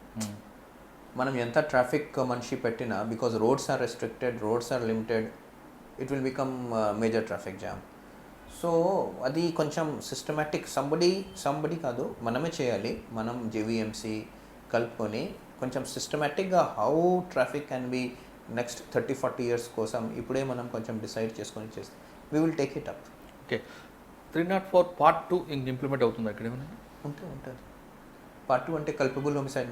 మనం ఎంత ట్రాఫిక్ మనిషి పెట్టినా, because roads are restricted, roads are limited, it will become major traffic jam. So అది కొంచెం సిస్టమేటిక్ సంబడి కాదు, మనమే చేయాలి. మనం జేవీఎంసీ కలుపుకొని కొంచెం సిస్టమేటిక్గా how traffic can be next 30-40 years కోసం ఇప్పుడే మనం కొంచెం డిసైడ్ చేసుకొని చేస్తాం. We will take it up. Okay, 304 Part 2 implement అవుతుంది అక్కడ ఏమైనా? ఉంటుంది. Part 2 అంటే కల్పబుల్ హోమిసైడ్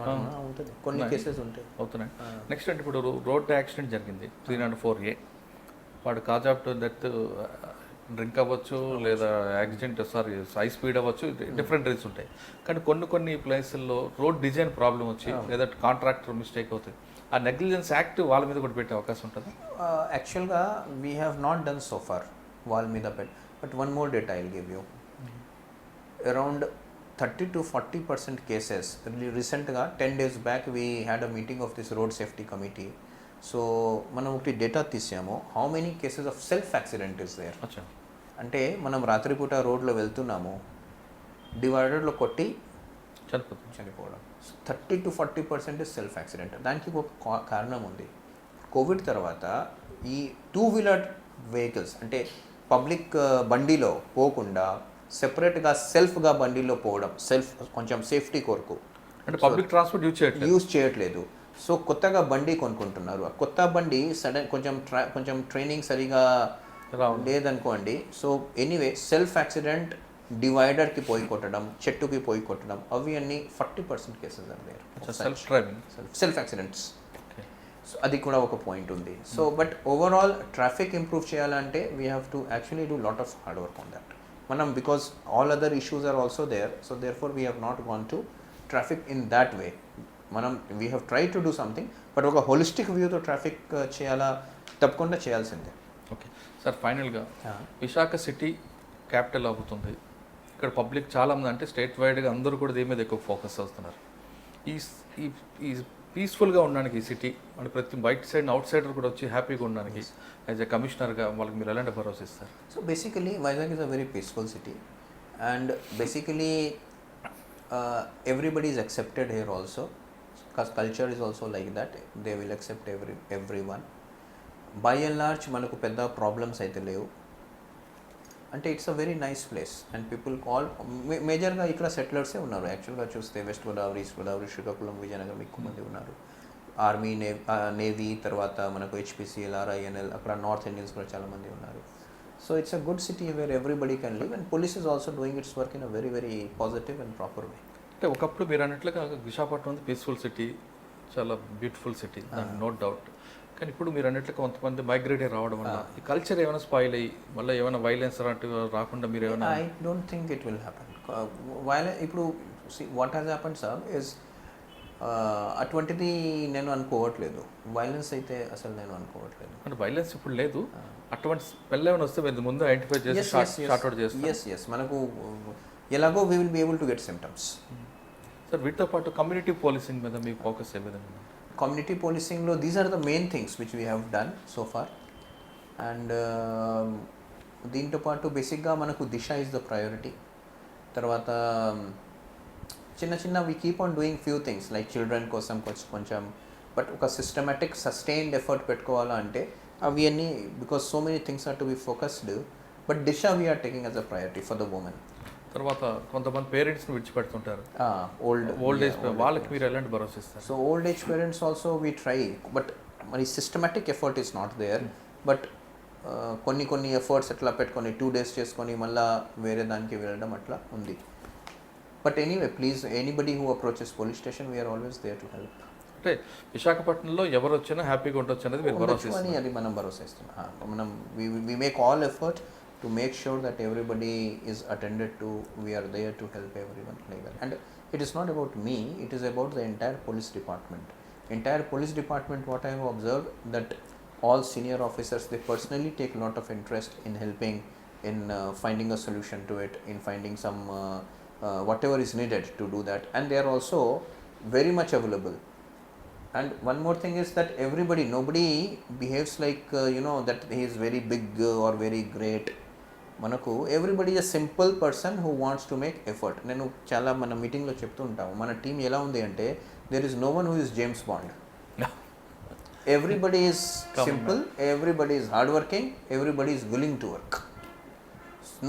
ఉంటుంది, కొన్ని కేసెస్ ఉంటాయి, అవుతున్నాయి. నెక్స్ట్ అంటే ఇప్పుడు రోడ్ యాక్సిడెంట్ జరిగింది 304A, వాడు కాజ్ ఆఫ్ డెత్ డ్రింక్ అవ్వచ్చు, లేదా యాక్సిడెంట్ హై స్పీడ్ అవ్వచ్చు, డిఫరెంట్ రీజన్స్ ఉంటాయి. కానీ కొన్ని ప్లేసుల్లో రోడ్ డిజైన్ ప్రాబ్లం వచ్చి లేదా కాంట్రాక్టర్ మిస్టేక్ అవుతుంది, ఆ నెగ్లిజెన్స్ యాక్ట్ వాళ్ళ మీద కూడా పెట్టే అవకాశం ఉంటుంది. యాక్చువల్గా we have not done so far వాళ్ళ మీద but one more data I'll give you. Around 30-40% cases రీసెంట్గా 10 days back we had a meeting of this road safety committee. So మనం ఒకటి డేటా తీసాము, how many cases of self accident is there. అంటే మనం రాత్రిపూట రోడ్లో వెళ్తున్నాము, డివైడర్లో కొట్టి చనిపోవడం. 30-40% ఇస్ సెల్ఫ్ యాక్సిడెంట్. దానికి ఒక కారణం ఉంది. కోవిడ్ తర్వాత ఈ 2-wheeler వెహికల్స్ అంటే పబ్లిక్ బండిలో పోకుండా సెపరేట్గా సెల్ఫ్గా బండిలో పోవడం, కొంచెం సేఫ్టీ కొరకు, అంటే పబ్లిక్ ట్రాన్స్పోర్ట్ యూజ్ చేయట్లేదు. సో కొత్తగా బండి కొనుక్కుంటున్నారు. ఆ కొత్త బండి సడన్ కొంచెం ట్రైనింగ్ సరిగా లేదనుకోండి. సో ఎనీవే సెల్ఫ్ యాక్సిడెంట్, డివైడర్కి పోయి కొట్టడం, చెట్టుకి పోయి కొట్టడం, అవి అన్ని 40% cases are self accidents. So అది కూడా ఒక పాయింట్ ఉంది. So but overall traffic improve చేయాలంటే we have to actually do lot of hard work on that. మనం because all other issues are also there, so therefore we have not gone to traffic in that way. మనం we have try to do something, but ఒక holistic వ్యూతో traffic చేయాలా, తప్పకుండా చేయాల్సిందే. Okay sir, ఫైనల్గా Visakha city capital అవుతుంది. ఇక్కడ public చాలామంది అంటే స్టేట్ వైడ్గా అందరూ కూడా దీని మీద ఎక్కువ ఫోకస్ చేస్తున్నారు. ఈ పీస్ఫుల్గా ఉండడానికి ఈ సిటీ అంటే ప్రతి బయట సైడ్ అవుట్ సైడర్ కూడా వచ్చి హ్యాపీగా ఉండడానికి యాజ్ ఎ కమిషనర్గా వాళ్ళకి మీరు ఎలాంటి భరోసా ఇస్తారు? So basically Vizag is a very peaceful city, and basically everybody is accepted here also, because culture is also like that, they will accept everyone. By and large మనకు పెద్ద ప్రాబ్లమ్స్ అయితే లేవు. అంటే it's a very nice place and people call మేజర్గా ఇక్కడ సెటిలర్సే ఉన్నారు. యాక్చువల్గా చూస్తే వెస్ట్ గోదావరి, ఈస్ట్ గోదావరి, శ్రీకాకుళం, విజయనగరం ఎక్కువ మంది ఉన్నారు. ఆర్మీ, నేవీ, తర్వాత మనకు HPCL, RINL, అక్కడ నార్త్ ఇండియన్స్ కూడా చాలామంది ఉన్నారు. So it's a good city where everybody can live, and police is also doing it's work in a very very positive and proper way. అంటే ఒకప్పుడు మీరు అన్నట్లుగా విశాఖపట్నం పీస్ఫుల్ సిటీ, చాలా బ్యూటిఫుల్ సిటీ, నో డౌట్. కానీ ఇప్పుడు మీరు అన్నట్లుగా కొంతమంది మైగ్రేట్ రావడం వల్ల ఈ కల్చర్ ఏమైనా స్పాయిల్ అయ్యి మళ్ళీ ఏమైనా వైలెన్స్ అలాంటివి రాకుండా మీరు ఏమైనా? I don't think it will happen. ఇప్పుడు what has happen sir is అటువంటిది నేను అనుకోవట్లేదు. వైలెన్స్ అయితే అసలు నేను అనుకోవట్లేదు. అంటే వైలెన్స్ ఇప్పుడు లేదు, అటువంటి స్మెల్ ఏమైనా వస్తే మీరు ముందు ఐడెంటిఫై చేసి షార్ట్ అవుట్ చేస్తారు. ఎస్ మనకు ఎలాగో we will be able to get symptoms. Sir వీటితో పాటు కమ్యూనిటీ పోలీసింగ్ మీద మీ ఫోకస్ ఏ విధంగా? కమ్యూనిటీ పోలీసింగ్లో these are the main things which we have done so far. And దీంతో పాటు బేసిక్గా మనకు దిశ ఇస్ ద ప్రయారిటీ. తర్వాత చిన్న చిన్న we keep on doing few things like children కోసం కొంచెం, బట్ ఒక సిస్టమేటిక్ సస్టైన్డ్ ఎఫర్ట్ పెట్టుకోవాలా అంటే అవి అన్నీ because so many things are to be focused, but Disha we're taking as a priority for the women. తర్వాత కొంతమంది పేరెంట్స్ని విడిచిపెడుతుంటారు, ఓల్డ్ ఏజ్, వాళ్ళకి మీరు ఎలాంటి భరోసా ఇస్తారు? So old age parents also we try, but మరి systematic effort is not there. But కొన్ని ఎఫర్ట్స్ ఎట్లా పెట్టుకొని 2 days చేసుకొని మళ్ళీ వేరే దానికి వెళ్ళడం అట్లా ఉంది. But anyway please anybody who approaches police station we're always there to help. అంటే విశాఖపట్నంలో ఎవరు వచ్చినా హ్యాపీగా ఉండొచ్చు అనేది మీరు భరోసా ఇస్తారు? అది మనం భరోసా ఇస్తున్నాం. మనం we make all effort to make sure that everybody is attended to, we are there to help everyone like that. And it is not about me, it is about the entire police department. What I have observed that all senior officers, they personally take a lot of interest in helping in finding a solution to it, in finding some whatever is needed to do that, and they are also very much available. And one more thing is that nobody behaves like that he is very big or very great. మనకు everybody is a simple person who wants to make effort. నేను చాలా మన మీటింగ్లో చెప్తూ ఉంటాము, మన team ఎలా ఉంది అంటే there is no one who is James Bond. Everybody is simple, everybody is hard working, everybody is willing to work.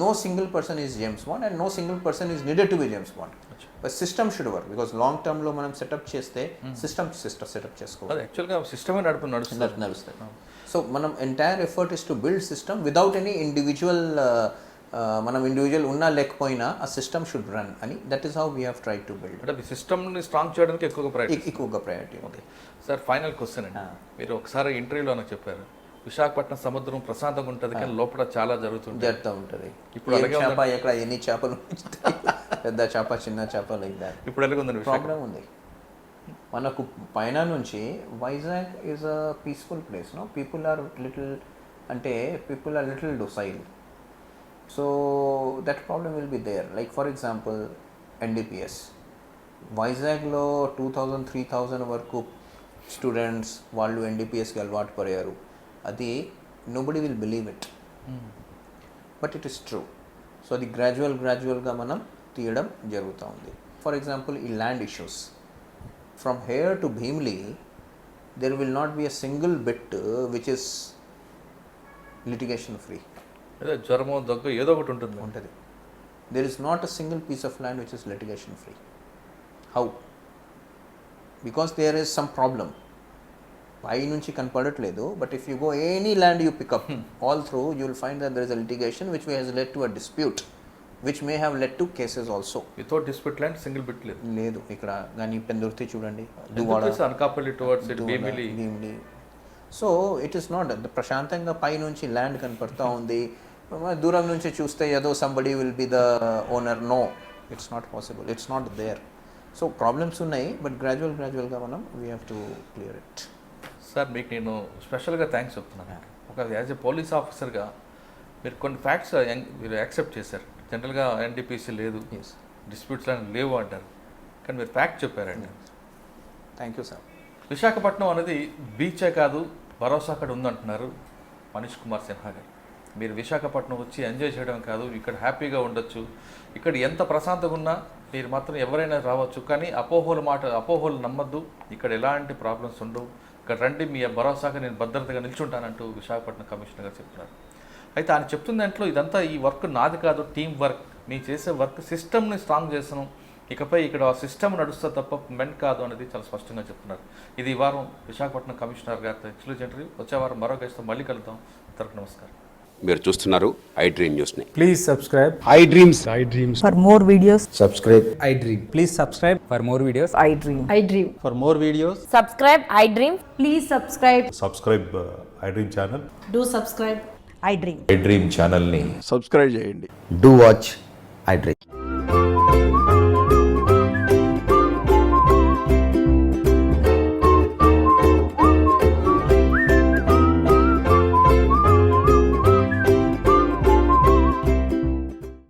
No single person is James Bond and no single person is needed to be James Bond. But system should work, because long టర్మ్లో మనం setup చేస్తే system setup చేసుకోవాలి. యాక్చువల్గా సిస్టమే నడుస్తుంది. So మనం entire effort is to build system without any individual, మనం individual ఉన్నా లేకపోయినా ఆ సిస్టమ్ షుడ్ రన్ అని, that is how we have try to build. అంటే సిస్టమ్ని స్ట్రాంగ్ చేయడానికి ఎక్కువగా priority. Okay sir, final question అండి. మీరు ఒకసారి ఇంటర్వ్యూలో నాకు చెప్పారు విశాఖపట్నం సముద్రం ప్రశాంతంగా ఉంటుంది కానీ లోపల చాలా జరుగుతూ ఉంటుంది. ఇప్పుడు చేప ఎక్కడ ఎన్ని చేపలు, పెద్ద చేప చిన్న చేప లైక్ దాట్. ఇప్పుడు ఎలాగుందండి? ప్రాబ్లం ఉంది మనకు పైన నుంచి. Vizag is a peaceful place, no people are little docile. So that problem will be there. Like for example NDPS వైజాగ్లో 2000-3000 వరకు స్టూడెంట్స్ వాళ్ళు NDPSకి అలవాటు పడారు. అది nobody will believe it, but it is true. So అది గ్రాడ్యువల్గా మనం తీయడం జరుగుతూ ఉంది. ఫర్ ఎగ్జాంపుల్ ఈ land issues from here to Bhimli, there will not be a single bit which is litigation free. జ్వరమో దగ్గు ఏదో ఒకటి ఉంటుంది. There is not a single piece of land which is litigation free. How? Because there is some problem. పై నుంచి కనపడట్లేదు, but if you go any land you pick up all through you will find that there is a litigation which has led to a dispute which may have led to cases also. Without dispute land single bit లేదు ఇక్కడ. కానీ పెందుర్తి చూడండి, Anakapalli towards Bheemili. So it is not ప్రశాంతంగా పై నుంచి land కనపడుతూ ఉంది, దూరం నుంచి చూస్తే ఏదో somebody will be the owner. No, it's not possible, it's not there. So problems ఉన్నాయి, బట్ గ్రాడ్యువల్గా మనం we have to clear it. Sir మీకు నేను స్పెషల్గా థ్యాంక్స్ చెప్తున్నాను. ఒక యాజ్ ఎ పోలీస్ ఆఫీసర్గా మీరు కొన్ని ఫ్యాక్ట్స్ మీరు యాక్సెప్ట్ చేశారు. జనరల్గా NDPC లేదు, డిస్ప్యూట్స్ లేవు అంటారు, కానీ మీరు ఫ్యాక్ట్ చెప్పారండి. Thank you sir. విశాఖపట్నం అనేది బీచే కాదు, భరోసా అక్కడ ఉందంటున్నారు మనీష్ కుమార్ సిన్హా గారు. మీరు విశాఖపట్నం వచ్చి ఎంజాయ్ చేయడం కాదు, ఇక్కడ హ్యాపీగా ఉండొచ్చు, ఇక్కడ ఎంత ప్రశాంతంగా ఉన్నా మీరు మాత్రం ఎవరైనా రావచ్చు, కానీ అపోహలు నమ్మద్దు, ఇక్కడ ఎలాంటి ప్రాబ్లమ్స్ ఉండవు, ఇక్కడ రండి, మీ భరోసాగా నేను భద్రతగా నిల్చుంటానంటూ విశాఖపట్నం కమిషనర్ గారు చెప్తున్నారు. అయితే ఆయన చెప్తున్న దాంట్లో ఇదంతా ఈ వర్క్ నాది కాదు, టీం వర్క్, నేను చేసే వర్క్ సిస్టమ్ని స్ట్రాంగ్ చేసాను, ఇకపై ఇక్కడ ఆ సిస్టమ్ నడుస్తా తప్ప మెన్ కాదు అనేది చాలా స్పష్టంగా చెప్తున్నారు. ఇది ఈ వారం విశాఖపట్నం కమిషనర్ గారితో ఎక్స్క్లూజివ్ ఇంటర్వ్యూ. వచ్చే వారం మరో గెస్ట్తో మళ్ళీ కలుద్దాం. అందరికీ నమస్కారం. మీరు చూస్తున్నారు iDream న్యూస్ని. Please subscribe iDreams. For more videos subscribe iDream. Please subscribe for more videos iDream. For more videos Subscribe iDream. Please subscribe. Subscribe iDream channel. Do subscribe iDream. iDream ఛానల్ని సబ్స్క్రైబ్ చేయండి. Do watch iDream.